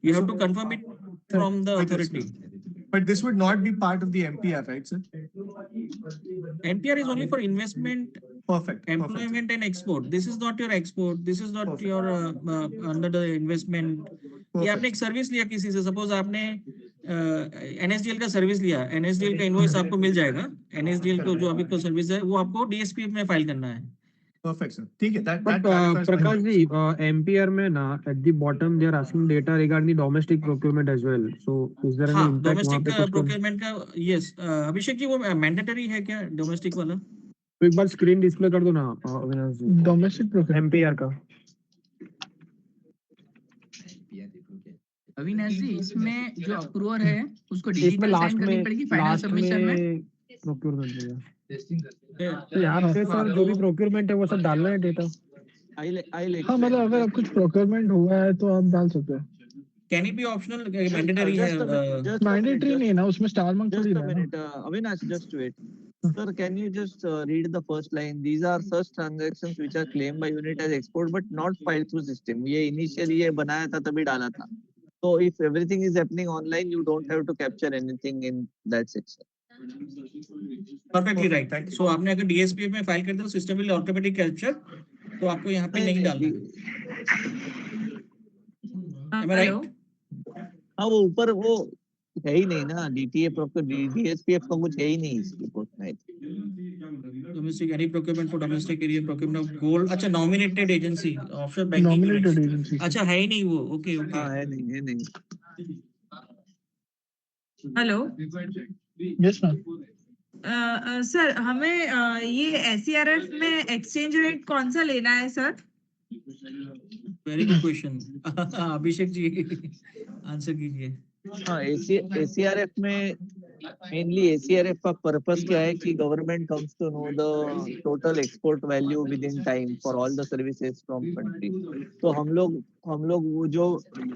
you have to confirm it from the authority. But this would not be part of the MPR, right, sir? MPR is only for investment, perfect, employment, and export. This is not your export. This is not your under the investment. ये आपने एक service लिया किसी से, suppose आपने NSDL का service लिया, NSDL का इनवॉइस आपको मिल जाएगा. NSDL को जो अभी को सर्विस है वो आपको DSPF में फाइल करना है. Perfect, sir. ठीक है. But Prakash ji, MPR में ना at the bottom they are asking data regarding the domestic procurement as well. So is there any हाँ, impact वहाँ पे domestic procurement का yes. अभिषेक जी वो mandatory है क्या domestic वाला? तो एक बार स्क्रीन डिस्प्ले कर दो ना अविनाश जी. Domestic procurement MPR का. अविनाश जी इसमें जो अप्रूवर है उसको इसमें डिजिटल लास्ट साइन करनी में पड़ेगी फाइनल सबमिशन में. प्रोक्योरमेंट में तो यहाँ पे सर जो भी प्रोक्योरमेंट है वो सब डालना है डेटा. हाँ मतलब अगर आप कुछ प्रोक्योरमेंट हुआ है तो आप डाल सकते हैं. Can it be optional? Mandatory है. मैंडेटरी नहीं है ना उसमें स्टार मार्क थोड़ी Just a है minute, Avinash, just wait. Sir, can you just read the first line? These are such transactions which are claimed by unit as export but not filed through system. ये initially ये बनाया था तभी डाला था. So if everything is happening online, you don't have to capture anything in that section. Perfectly right. So आपने अगर DSPF में फाइल कर दिया तो सिस्टम विल ऑटोमेटिक कैप्चर तो आपको यहाँ पे नहीं डालना. Am I right? हाँ वो ऊपर वो है ही नहीं ना DSPF का कुछ है ही नहीं इसकी रिपोर्ट में. Domestic any procurement for domestic area procurement of gold. अच्छा nominated agency offshore banking. Nominated agency. अच्छा है ही नहीं वो. Okay okay. हाँ है नहीं. हेलो. Yes ma'am. सर हमें ये SERF में एक्सचेंज रेट कौन सा लेना है sir? Very good question. Abhishek ji answer कीजिए. हाँ ACRF में मेनली ACRF का पर्पस क्या है कि government comes to know the total export value within time for all the services from country. तो हम लोग वो जो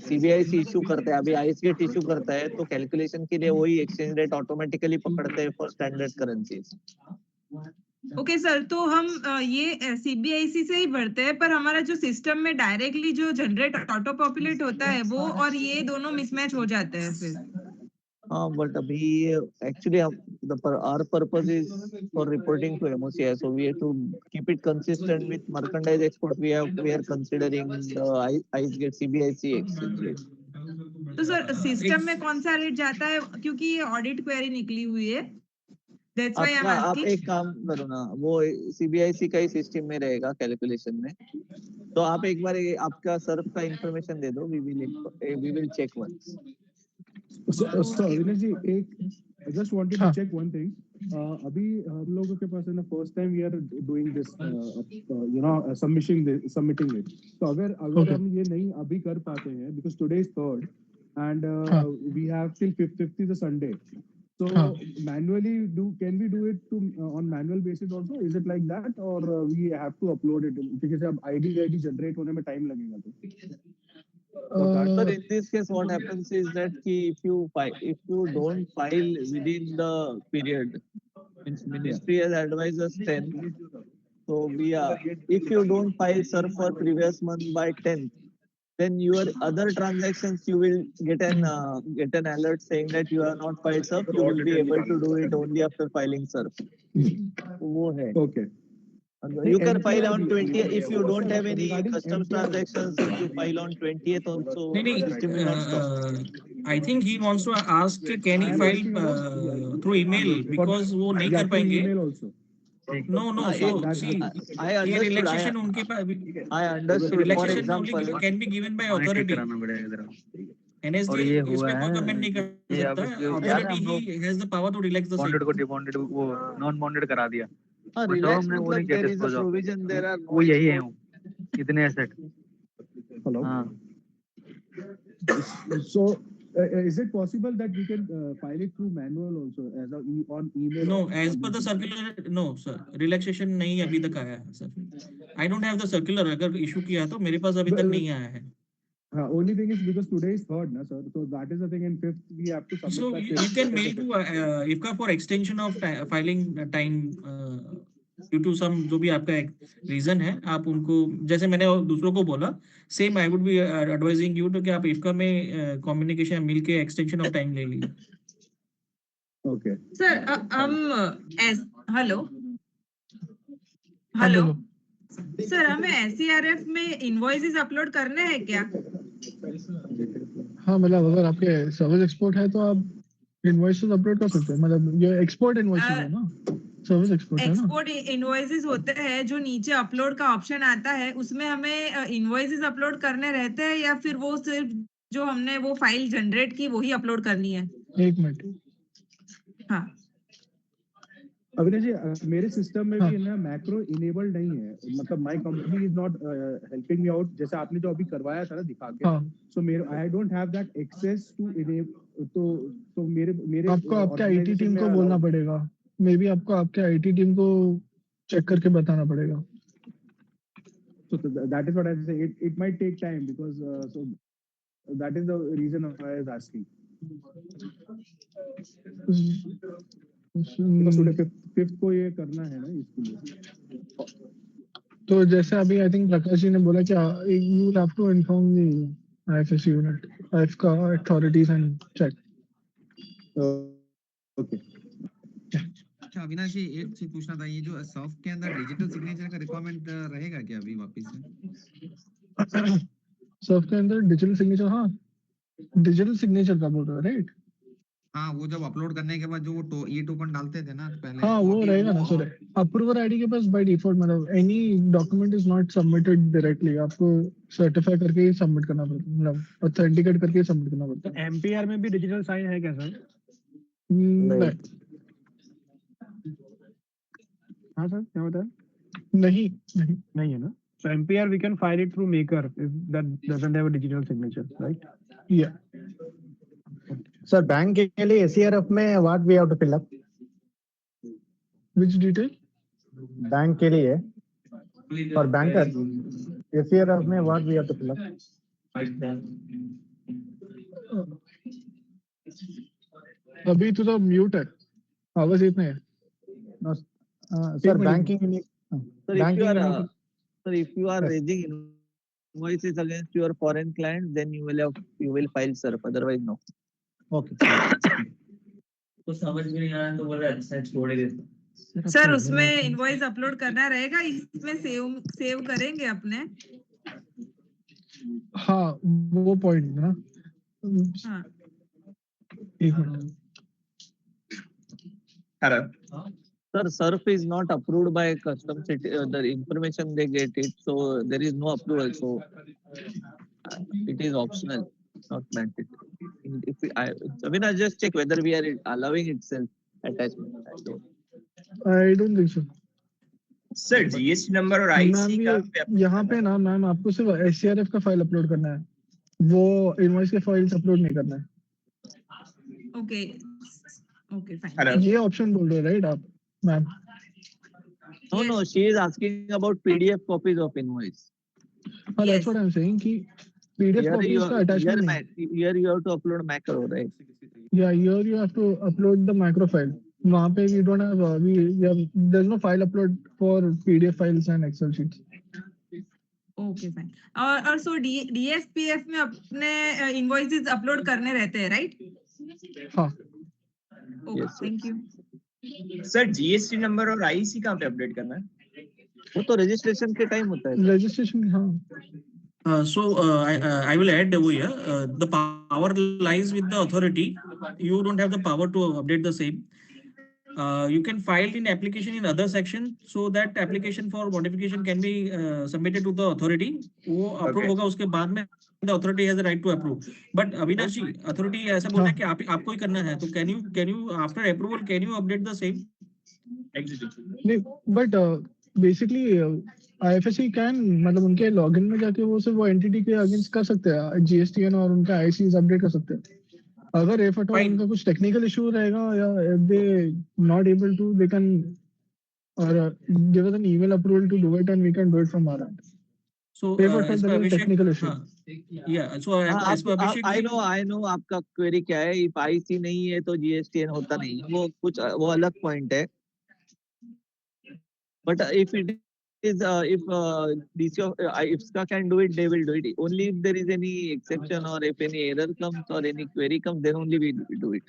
CBIC इशू करता है अभी आइस गेट इशू करता है तो कैलकुलेशन के लिए वही एक्सचेंज रेट ऑटोमेटिकली पकड़ते हैं for standard currencies. Okay sir तो हम ये CBIC से ही भरते हैं पर हमारा जो सिस्टम में डायरेक्टली जो जनरेट ऑटो पॉपुलेट होता है वो और ये दोनों मिसमैच हो जाते हैं फिर. हाँ बट अभी actually our purpose is for reporting to MOCI, so we have to keep it consistent with merchandise export. We are considering the IceGate CBIC exchange rate. तो सर सिस्टम में कौन सा रेट जाता है क्योंकि ये ऑडिट क्वेरी निकली हुई है. That's why I'm आप asking. एक काम करो ना वो CBIC का ही सिस्टम में रहेगा कैलकुलेशन में. तो आप एक बार आपका सर्फ का इंफॉर्मेशन दे दो. we will check once. So Avinash ji, I just wanted to check one thing. अभी हम लोगों के पास है ना first time we are doing this submitting it. तो अगर हम ये नहीं अभी कर पाते हैं because today is 3rd and we have till 5th is a Sunday. So manually can we do it on manual basis also? Is it like that or we have to upload it? because अब ID generate होने में time लगेगा तो. But in this case, what happens is that if you don't file within the period, means ministry has advised us 10. So if you don't file SERF for previous month by 10th, then your other transactions you will get an alert saying that you are not filed SERF. You will be able to do it only after filing SERF. वो है. Okay. You can file on 20th if you don't have any customs transactions. If you file on 20th also. System will not stop. I think he wants to ask can he file through email because वो नहीं कर पाएंगे. No. So see, I understood. relaxation उनके पास. I understood. For Relaxation example, only can be given by authority. NSD और ये हुआ इसमें कोई है, कमेंट नहीं कर ये अब सकता, जो याद है हम लोग authority has the power to relax the same. Bonded को डिबॉन्डेड वो नॉन बॉन्डेड करा दिया, हाँ, और जब रिलैक्स हमने वो नहीं मतलब किया there is a dispose of, provision, there are वो no यही है export. इतने एसेट। Hello. हाँ So, is it possible that we can file it through manual also as a on email? No, or as per the circular, no sir, relaxation नहीं अभी तक आया है sir. I don't have the circular, अगर issue किया तो मेरे पास अभी तक नहीं आया है। Only thing is because today is 3rd, na sir. So that is the thing. And 5th we have to submit. So that you can mail to IFCA for extension of filing time due to some जो भी आपका reason है, आप उनको जैसे मैंने दूसरों को बोला, same I would be advising you तो कि आप IFCA में कम्युनिकेशन मिल के एक्सटेंशन ऑफ टाइम ले लीजिए। Okay. Sir hello hello sir, हमें SERF में इनवॉइसेस अपलोड करने हैं क्या? हाँ, मतलब अगर आपके सर्विस एक्सपोर्ट है तो आप इनवॉइसेस अपलोड कर सकते हैं। मतलब ये एक्सपोर्ट इनवॉइसेस है ना, सर्विस एक्सपोर्ट है ना। एक्सपोर्ट इनवॉइसेस होते हैं जो नीचे अपलोड का ऑप्शन आता है, उसमें हमें इनवॉइसेस अपलोड करने रहते हैं या फिर वो सिर्फ जो हमने वो फाइल जनरेट की वही अपलोड करनी है? एक मिनट। हाँ अविनाश जी, मेरे सिस्टम में भी ना मैक्रो इनेबल्ड नहीं है, मतलब my company is not helping me out, जैसे आपने जो अभी करवाया था ना दिखा के। सो मेरे I don't have that access to enable, तो मेरे आपको आपके आईटी टीम को बोलना पड़ेगा, मे बी आपको आपके आईटी टीम को चेक करके बताना पड़ेगा। So that is what I say. It might take time because so that is the reason I was asking. Because today 5th को ये करना है ना इसके लिए। तो जैसे अभी आई थिंक प्रकाश जी ने बोला कि you will have to inform the IFS unit, IFCA authorities and check. Okay. अच्छा अविनाश जी, एक चीज पूछना था, ये जो सॉफ्ट के अंदर डिजिटल सिग्नेचर का रिक्वायरमेंट रहेगा क्या अभी वापस से? सॉफ्ट के अंदर डिजिटल सिग्नेचर, हाँ डिजिटल सिग्नेचर का बोल रहे हो राइट? हाँ, वो जब अपलोड करने के बाद जो वो ई टोकन डालते थे ना पहले, हाँ वो रहेगा ना सर। अप्रूवर आईडी के पास बाय डिफॉल्ट मतलब any document is not submitted directly, आपको सर्टिफाई करके ही सबमिट करना पड़ता है, मतलब ऑथेंटिकेट करके ही सबमिट करना पड़ता है। MPR में भी डिजिटल साइन है क्या सर? नहीं। हाँ सर, क्या होता है? नहीं है ना। So MPR we can file it through Maker if that doesn't have a digital signature, right? Yeah. Sir, bank के लिए SERF में what we have to fill up? Which detail? Bank के लिए for banker SERF में what we have to fill up? अभी तो mute है, आवाज इतने है। Sir, banking. Sir, if you are raising invoices against your foreign client, then you will file SERF. Otherwise, no. Okay. तो समझ में नहीं आया तो बोल रहा है छोड़ ही देता। सर उसमें इनवॉइस अपलोड करना रहेगा, इसमें सेव करेंगे अपने। हाँ वो पॉइंट ना। हाँ एक minute. Hello. Sir, SERF is not approved by customs. The information they get it, so there is no approval. So it is optional, not mandatory. I mean, I just check whether we are allowing itself attachment. I don't think so. Sir GST number और IC का यहाँ पे ना ma'am आपको सिर्फ SCRF का file upload करना है, वो इनवॉइस के फाइल्स अपलोड नहीं करना है। Okay okay fine. ये ऑप्शन बोल रहे हो राइट आप ma'am? No, she is asking about PDF copies of invoice. That's what I'm saying कि PDF copies का attachment नहीं। Here you have to upload macro, right? Yeah, here you have to upload the macro file. वहाँ पे we don't have there's no file upload for PDF files and Excel sheets. Okay fine. और सो DSPF में अपने invoices upload करने रहते हैं right? हाँ। Okay thank you. Sir GST number और आईसी कहाँ पे अपडेट करना है? वो तो रजिस्ट्रेशन के टाइम होता है। रजिस्ट्रेशन हाँ। So I will add over here. The power lies with the authority. You don't have the power to update the same. You can file in application in other section so that application for modification can be submitted to the authority. वो approve होगा, उसके बाद में the authority has the right to approve. But Avinash ji, authority ऐसा बोल रहा है कि आपको ही करना है, तो can you after approval can you update the same? नहीं, but basically IFSC can मतलब उनके लॉगिन में जाके वो सिर्फ वो एंटिटी के अगेंस्ट कर सकते हैं, GSTN और उनका ICs अपडेट कर सकते हैं. अगर if at all उनका कुछ टेक्निकल इशू रहेगा या if they not able to, they can give us an email approval to do it and we can do it from our end. So if at all there is a technical issue. Yeah, so as per Abhishek I ji, know आपका query क्या है. If IC नहीं है तो GSTN होता नहीं, वो कुछ वो अलग पॉइंट है. But if it is if DC of IFSCA can do it, they will do it. Only if there is any exception or if any error comes or any query comes, then only we do it.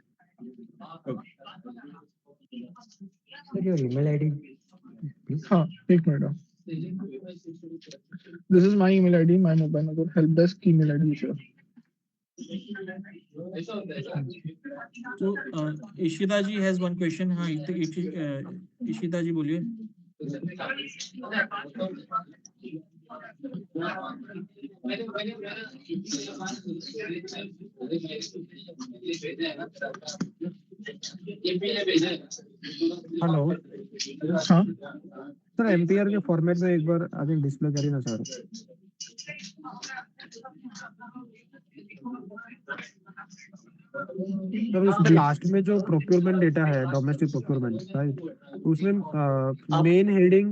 Sir, your email ID, please. हाँ, एक minute. This is my email ID, my mobile number, help desk email ID. Sure. So Ishita ji has one question. हाँ, Ishita ji बोलिए. Hello हाँ sir, MPR के format में एक बार I think display करिए ना सर. तो उसमें लास्ट में जो प्रोक्योरमेंट डेटा है, डोमेस्टिक प्रोक्योरमेंट, राइट, उसमें मेन हेडिंग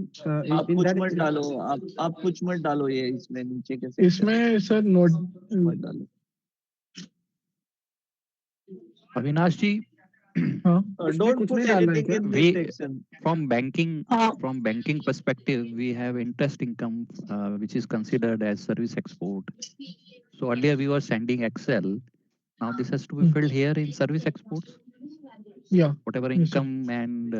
आप कुछ मत डालो, आप कुछ मत डालो, ये इसमें नीचे के इसमें सर नोट मत डालो. अविनाश जी, Don't put anything in this section. from banking perspective, we have interest income which is considered as service export. So earlier we were sending Excel. Now this has to be filled here in service exports. Yeah. Whatever income and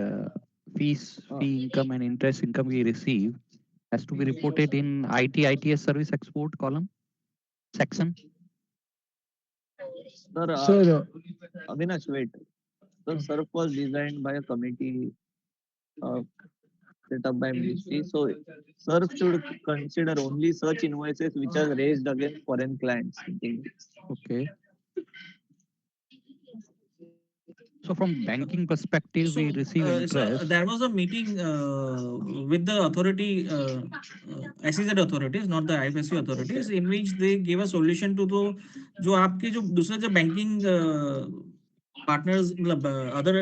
fee income and interest income we receive has to be reported in ITS service export column section. Sir, Avinash, wait. The SERF was designed by a committee set up by ministry. So SERF should consider only such invoices which are raised against foreign clients. Okay. So from banking perspective, we receive interest. So there was a meeting with the authority, SEZ authorities, not the IFSC authorities, in which they gave a solution to the जो आपके जो दूसरे जो banking partners मतलब other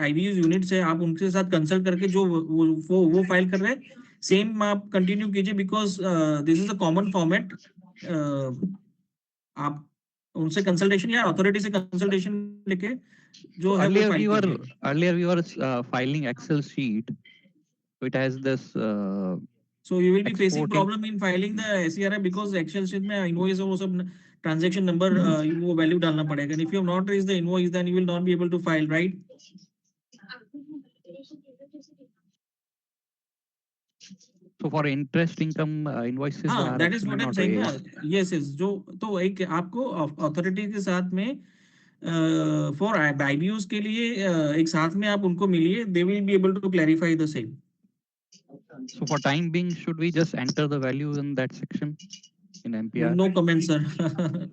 IBUs units है, आप उनके साथ कंसल्ट करके जो वो फाइल कर रहे हैं, सेम आप कंटिन्यू कीजिए, because this is a common format. आप उनसे कंसल्टेशन या अथॉरिटी से कंसल्टेशन लेके जो है वो फाइल कीजिए. Earlier we were filing Excel sheet, so it has this. So you will be facing problem in filing the SERF because Excel sheet में invoice और वो सब transaction number वो value डालना पड़ेगा. And if you have not raised the invoice, then you will not be able to file, right? So for interest income invoices are that is what I'm saying. Yes. जो तो एक आपको authority के साथ में for IBUs के लिए एक साथ में आप उनको मिलिए. They will be able to clarify the same. So for time being, should we just enter the value in that section in MPR? No comment, sir.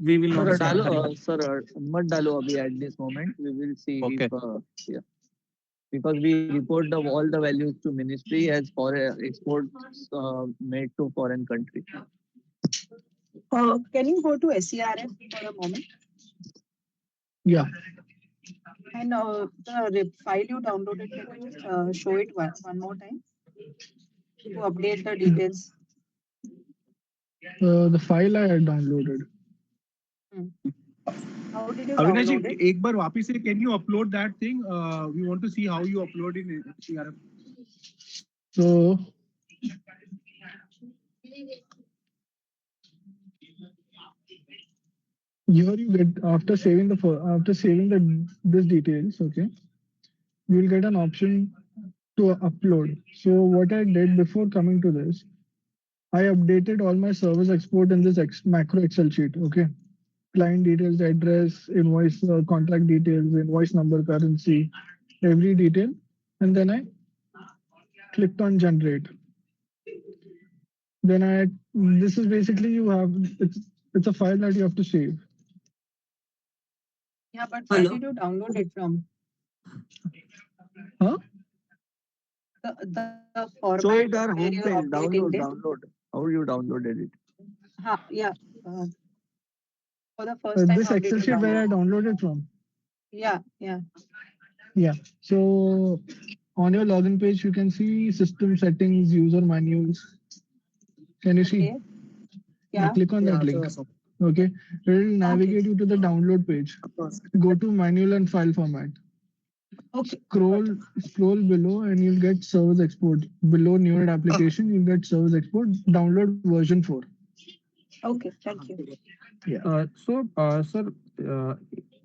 We will not. Sir, मत डालो अभी at this moment. We will see if yeah. Because we report all the values to ministry as for exports made to foreign country. Can you go to SERF for a moment? Yeah. And the file you downloaded, can you just show it one more time to update the details? The file I had downloaded. How did you Avinash, download it? एक बार वापस से can you upload that thing? We want to see how you upload in SERF. So here you get after saving this details, okay, you will get an option to upload. So what I did before coming to this, I updated all my service export in this macro Excel sheet, okay. Client details, address, invoice, contract details, invoice number, currency, every detail. And then I clicked on generate. Then this is basically it's It's a file that you have to save. Yeah, but where did you download it from? Huh? The format Show it our where you're homepage. updating it. Download. How you downloaded it? Yeah. For the first time, This how did Excel you sheet where I download? downloaded from. Yeah. Yeah. So on your login page, you can see system settings, user manuals. Can you see? Okay. Yeah. Click on that link. Okay. It will navigate you to the download page. Go to manual and file format. Okay. Scroll below and you'll get service export. Below new application, you'll get service export. Download version 4. Okay. Thank you. Yeah. Sir,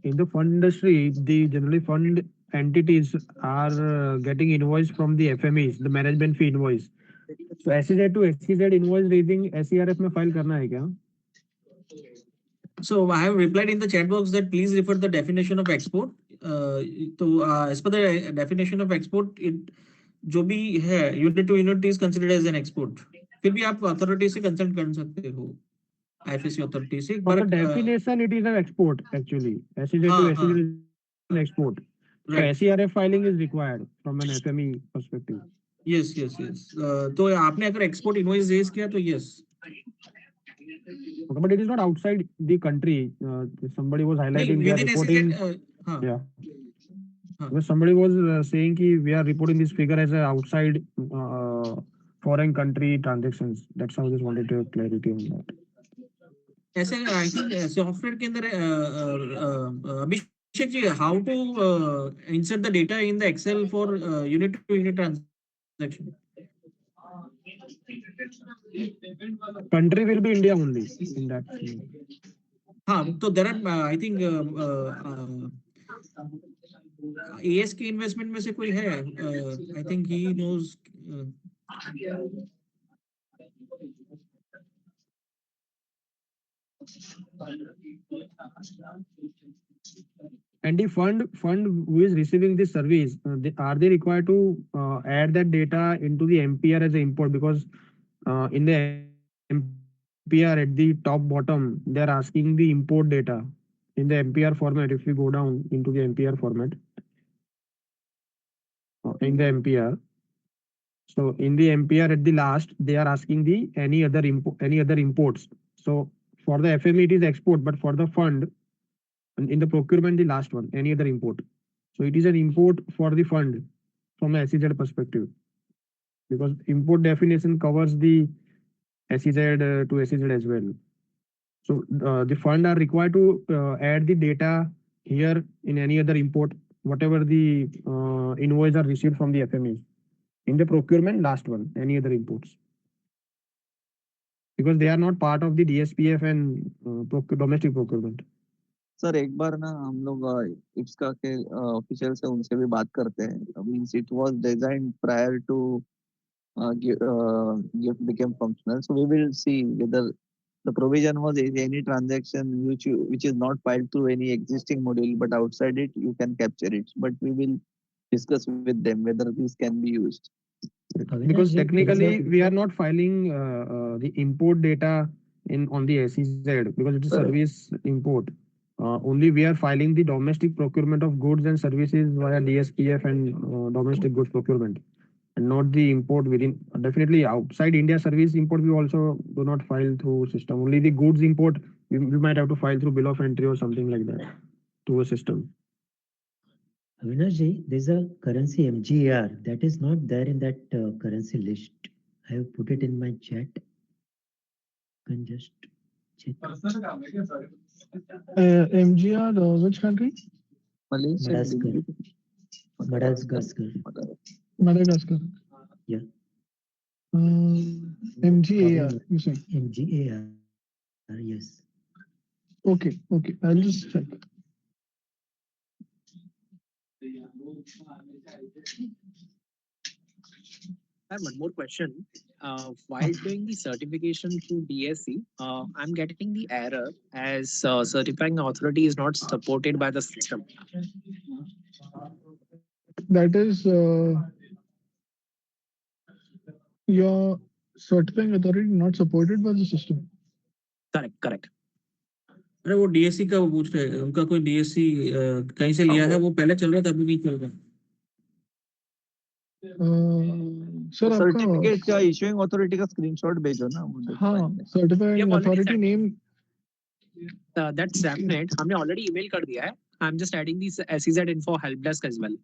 in the fund industry, the generally fund entities are getting invoice from the FMEs, the management fee invoice. So SEZ to SEZ invoice raising SERF में file करना है क्या? So I have replied in the chat box that please refer the definition of export. As per the definition of export, it जो भी है unit to unit is considered as an export. फिर भी आप authority से consult कर सकते हो. IFSC authority से. For the definition, it is an export actually. SEZ to SEZ is an export. So SERF filing is required from an FME perspective. Yes. तो आपने अगर export invoice raise किया तो yes. Okay, but it is not outside the country. Somebody was highlighting they are reporting. Yeah. Because somebody was saying कि we are reporting this figure as a outside foreign country transactions. That's how I just wanted to clarity on that. ऐसे I think software के अंदर Abhishek ji how to insert the data in the Excel for unit to unit transaction. Country will be India only in that. हाँ तो there are I think ASK investment में से कोई है I think he knows. And the fund who is receiving this service, are they required to add that data into the MPR as an import? Because in the MPR at the top bottom, they are asking the import data in the MPR format. If we go down into the MPR format, in the MPR. So in the MPR at the last, they are asking the any other imports. So for the FME it is export, but for the fund in the procurement, the last one, any other import. So it is an import for the fund from a SEZ perspective, because import definition covers the SEZ to SEZ as well. So the fund are required to add the data here in any other import, whatever the invoice are received from the FMEs. In the procurement, last one, any other imports. Because they are not part of the DSPF and domestic procurement. Sir एक बार ना हम लोग इफ्सका के official से उनसे भी बात करते हैं. Means it was designed prior to GIFT became functional. So we will see whether the provision was any transaction which is not filed through any existing module, but outside it you can capture it. But we will discuss with them whether this can be used. Because technically we are not filing the import data on the SEZ because it is service import. Only we are filing the domestic procurement of goods and services via DSPF and domestic goods procurement, and not the import within. Definitely outside India service import we also do not file through system. Only the goods import we might have to file through bill of entry or something like that to a system. Avinash ji, there's a currency MGR that is not there in that currency list. I have put it in my chat. You can just check. MGR, which country? Madagascar. Madagascar. Yeah. MGAR, you say? MGAR, yes. Okay, I'll just check. I have one more question. While doing the certification through DSC, I'm getting the error as certifying authority is not supported by the system. That is your certifying authority not supported by the system. Correct. अरे वो DSC का वो पूछ रहे हैं, उनका कोई DSC कहीं से लिया है, वो पहले चल रहा था, अभी नहीं चल रहा। सर आपका सर्टिफिकेट का इशूइंग अथॉरिटी का स्क्रीनशॉट भेजो ना मुझे। हाँ, certified authority name That's definite. हमने already email कर दिया है. I'm just adding this SEZ info help desk as well.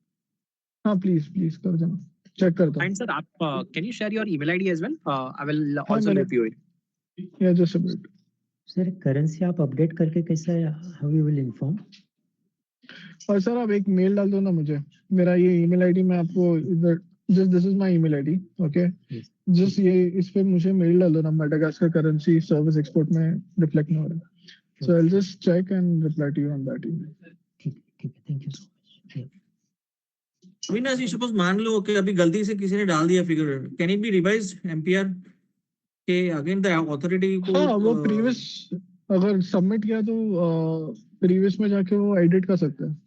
हाँ प्लीज कर देना, चेक करता हूँ। And sir, आप can you share your email ID as well? I will हाँ, also मैंने loop you in. या just a minute sir currency आप अपडेट करके कैसा हाउ यू विल इन्फॉर्म? और सर आप एक मेल डाल दो ना मुझे, मेरा ये ईमेल आईडी मैं आपको इधर just this is my email ID, okay just ये इस पे मुझे मेल डाल दो ना, मेडागास्कर करेंसी सर्विस एक्सपोर्ट में रिफ्लेक्ट नहीं हो रहा, so I will just check and reply to you on that email. ठीक है, thank you so much. Avinash ji, suppose मान लो कि अभी गलती से किसी ने डाल दिया figure, can it be revised MPR के अगेन द अथॉरिटी को? हाँ, वो प्रीवियस अगर सबमिट किया तो प्रीवियस में जाके वो एडिट कर सकते हैं।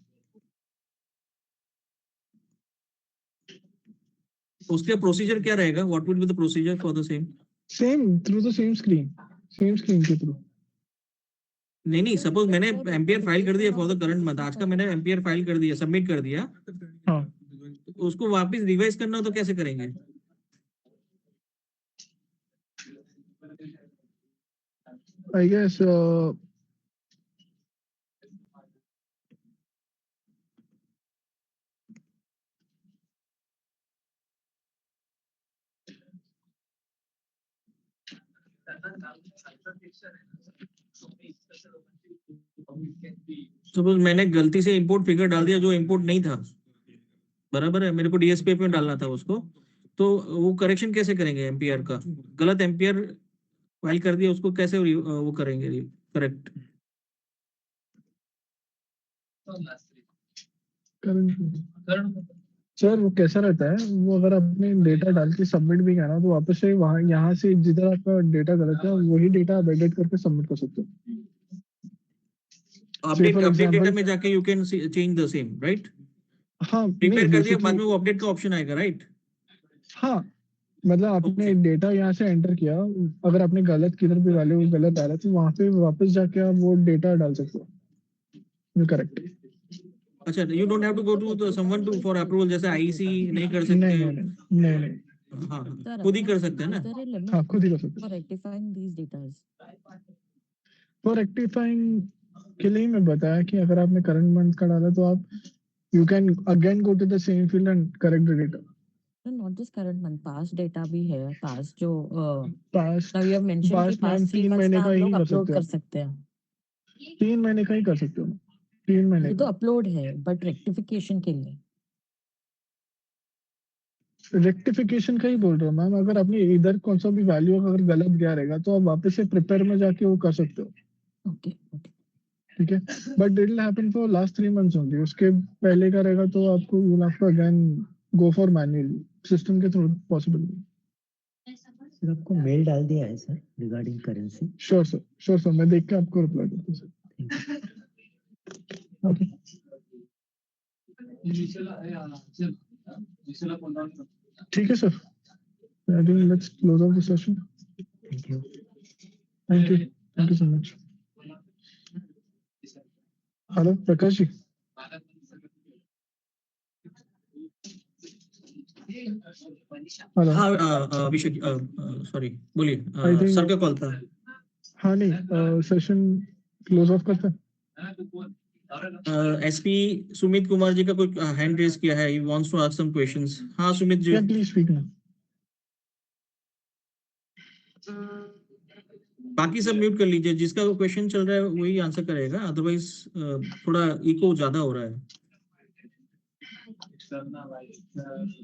उसके प्रोसीजर क्या रहेगा? What would be the procedure for the same through the same screen के थ्रू? नहीं, सपोज मैंने एमपीआर फाइल कर दिया फॉर द करंट मंथ, आज का मैंने एमपीआर फाइल कर दिया, सबमिट कर दिया, हाँ, तो उसको वापस रिवाइज करना हो तो कैसे करेंगे? आई गेस सपोज मैंने गलती से इंपोर्ट फिगर डाल दिया जो इंपोर्ट नहीं था, बराबर है, मेरे को डीएसपी में डालना था उसको, तो वो करेक्शन कैसे करेंगे? एमपीआर का गलत एमपीआर फाइल कर दिया, उसको कैसे वो करेंगे करेक्ट? सर वो कैसा रहता है, वो अगर आपने डेटा डाल के सबमिट भी करना तो वापस से वहां यहाँ से जिधर आपका डेटा गलत है वही डेटा आप एडिट करके सबमिट कर सकते हो। अपडेट डेटा में जाके you can change the same, right? हाँ, प्रिपेयर कर दिया, बाद में वो अपडेट का ऑप्शन आएगा, राइट? हाँ, मतलब आपने डेटा यहाँ से एंटर किया, अगर आपने गलत किधर भी वैल्यू गलत डाला तो वहां पे वापस जाके आप वो डेटा डाल सकते हो करेक्ट। अच्छा, you don't have to go to someone to for approval, जैसे आईसी नहीं कर सकते? नहीं, हाँ, खुद ही कर सकते हैं ना? हाँ, खुद ही कर सकते हैं। फॉर रेक्टिफाइंग के लिए मैं बताया कि अगर आपने करंट मंथ का डाला तो आप you can again go to the same field and correct the data. Not just current month, past data भी है, पास्ट जो past now you have mention कि पास्ट 3 मंथ्स का हम लोग अपलोड कर सकते हैं। 3 महीने का ही कर सकते हो, 3 महीने ये तो अपलोड है, बट रेक्टिफिकेशन के लिए रेक्टिफिकेशन का ही बोल रहा हूँ मैम। अगर आपने इधर कौन सा भी वैल्यू अगर गलत गया रहेगा तो आप वापस से प्रिपेयर में जाके वो कर सकते हो। ओके, ठीक है, but it will happen for last 3 months only. उसके पहले का रहेगा तो आपको you have to again go for manual, system के थ्रू पॉसिबल नहीं। सर आपको मेल डाल दिया है sir regarding currency? Sure sir, मैं देख के आपको रिप्लाई करता हूँ सर। ओके, ठीक है sir, I think let's close off the session. Thank you so much. Hello Prakash ji. Hello. हाँ, अभिषेक, सॉरी, बोलिए, सर का कॉल था। हाँ नहीं, सेशन क्लोज ऑफ करते हैं। एसपी सुमित कुमार जी का कोई हैंड रेज किया है, he wants to ask some questions. हाँ Sumit ji, please speak now. बाकी सब म्यूट कर लीजिए, जिसका क्वेश्चन चल रहा है वही आंसर करेगा, अदरवाइज थोड़ा इको ज्यादा हो रहा है।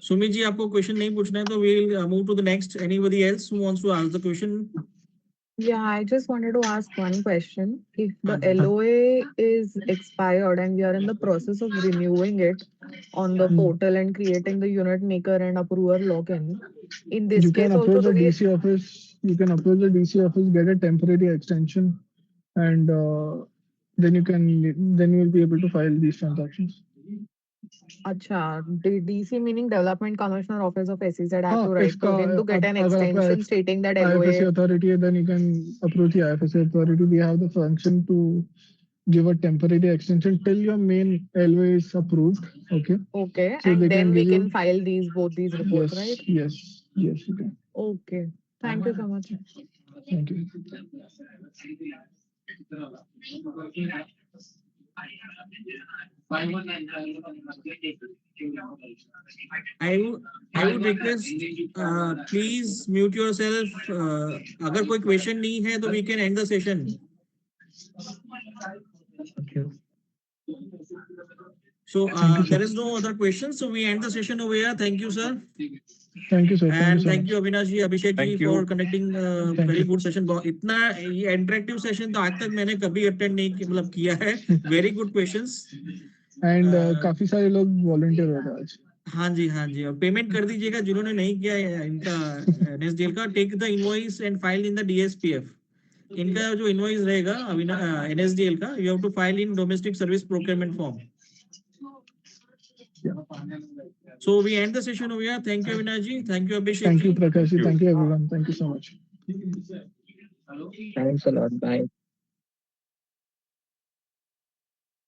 सुमित जी, आपको क्वेश्चन नहीं पूछना है तो we will move to the next. Anybody else who wants to ask the question? Yeah, I just wanted to ask one question. If the LOA is expired and we are in the process of renewing it on the portal and creating the unit maker and approver login, in this you can case also approach the do we... DC office. You can approach the DC office, get a temporary extension, and then you will be able to file these transactions. अच्छा, DC meaning Development Commissioner Office of SEZ. I have to write इसका to them to get an अगर आपका extension stating that IFSC LOA. authority है, then you can approach the IFSC authority. We have the function to give a temporary extension till your main LOA is approved. Okay. Okay, So and they then can we give can you. file both these reports, Yes, right? yes, yes, you can. Okay. Thank you so much. Thank you. I would request, please mute yourself. अगर कोई question नहीं है तो we can end the session. Thank you. So Thank you, sir. there is no other questions, so we end the session over here. Thank you, sir. Thank you, sir. And so thank you, much. Avinash ji, Abhishek Thank ji, you. for conducting Thank very you. good session. इतना ये interactive session तो आज तक मैंने कभी attend नहीं मतलब किया है. Very good questions. And काफी सारे लोग volunteer हो रहे आज. हाँ जी और पेमेंट कर दीजिएगा जिन्होंने नहीं किया है इनका NSDL का. Take the invoice and file in the DSPF. इनका जो इनवॉइस रहेगा NSDL का, you have to file in domestic service procurement form. So we end the session over here. Thank you, Avinash ji. Thank you, Abhishek ji. Thank you, Prakash ji. Thank you, everyone. Thank you so much. Thanks a lot. Bye.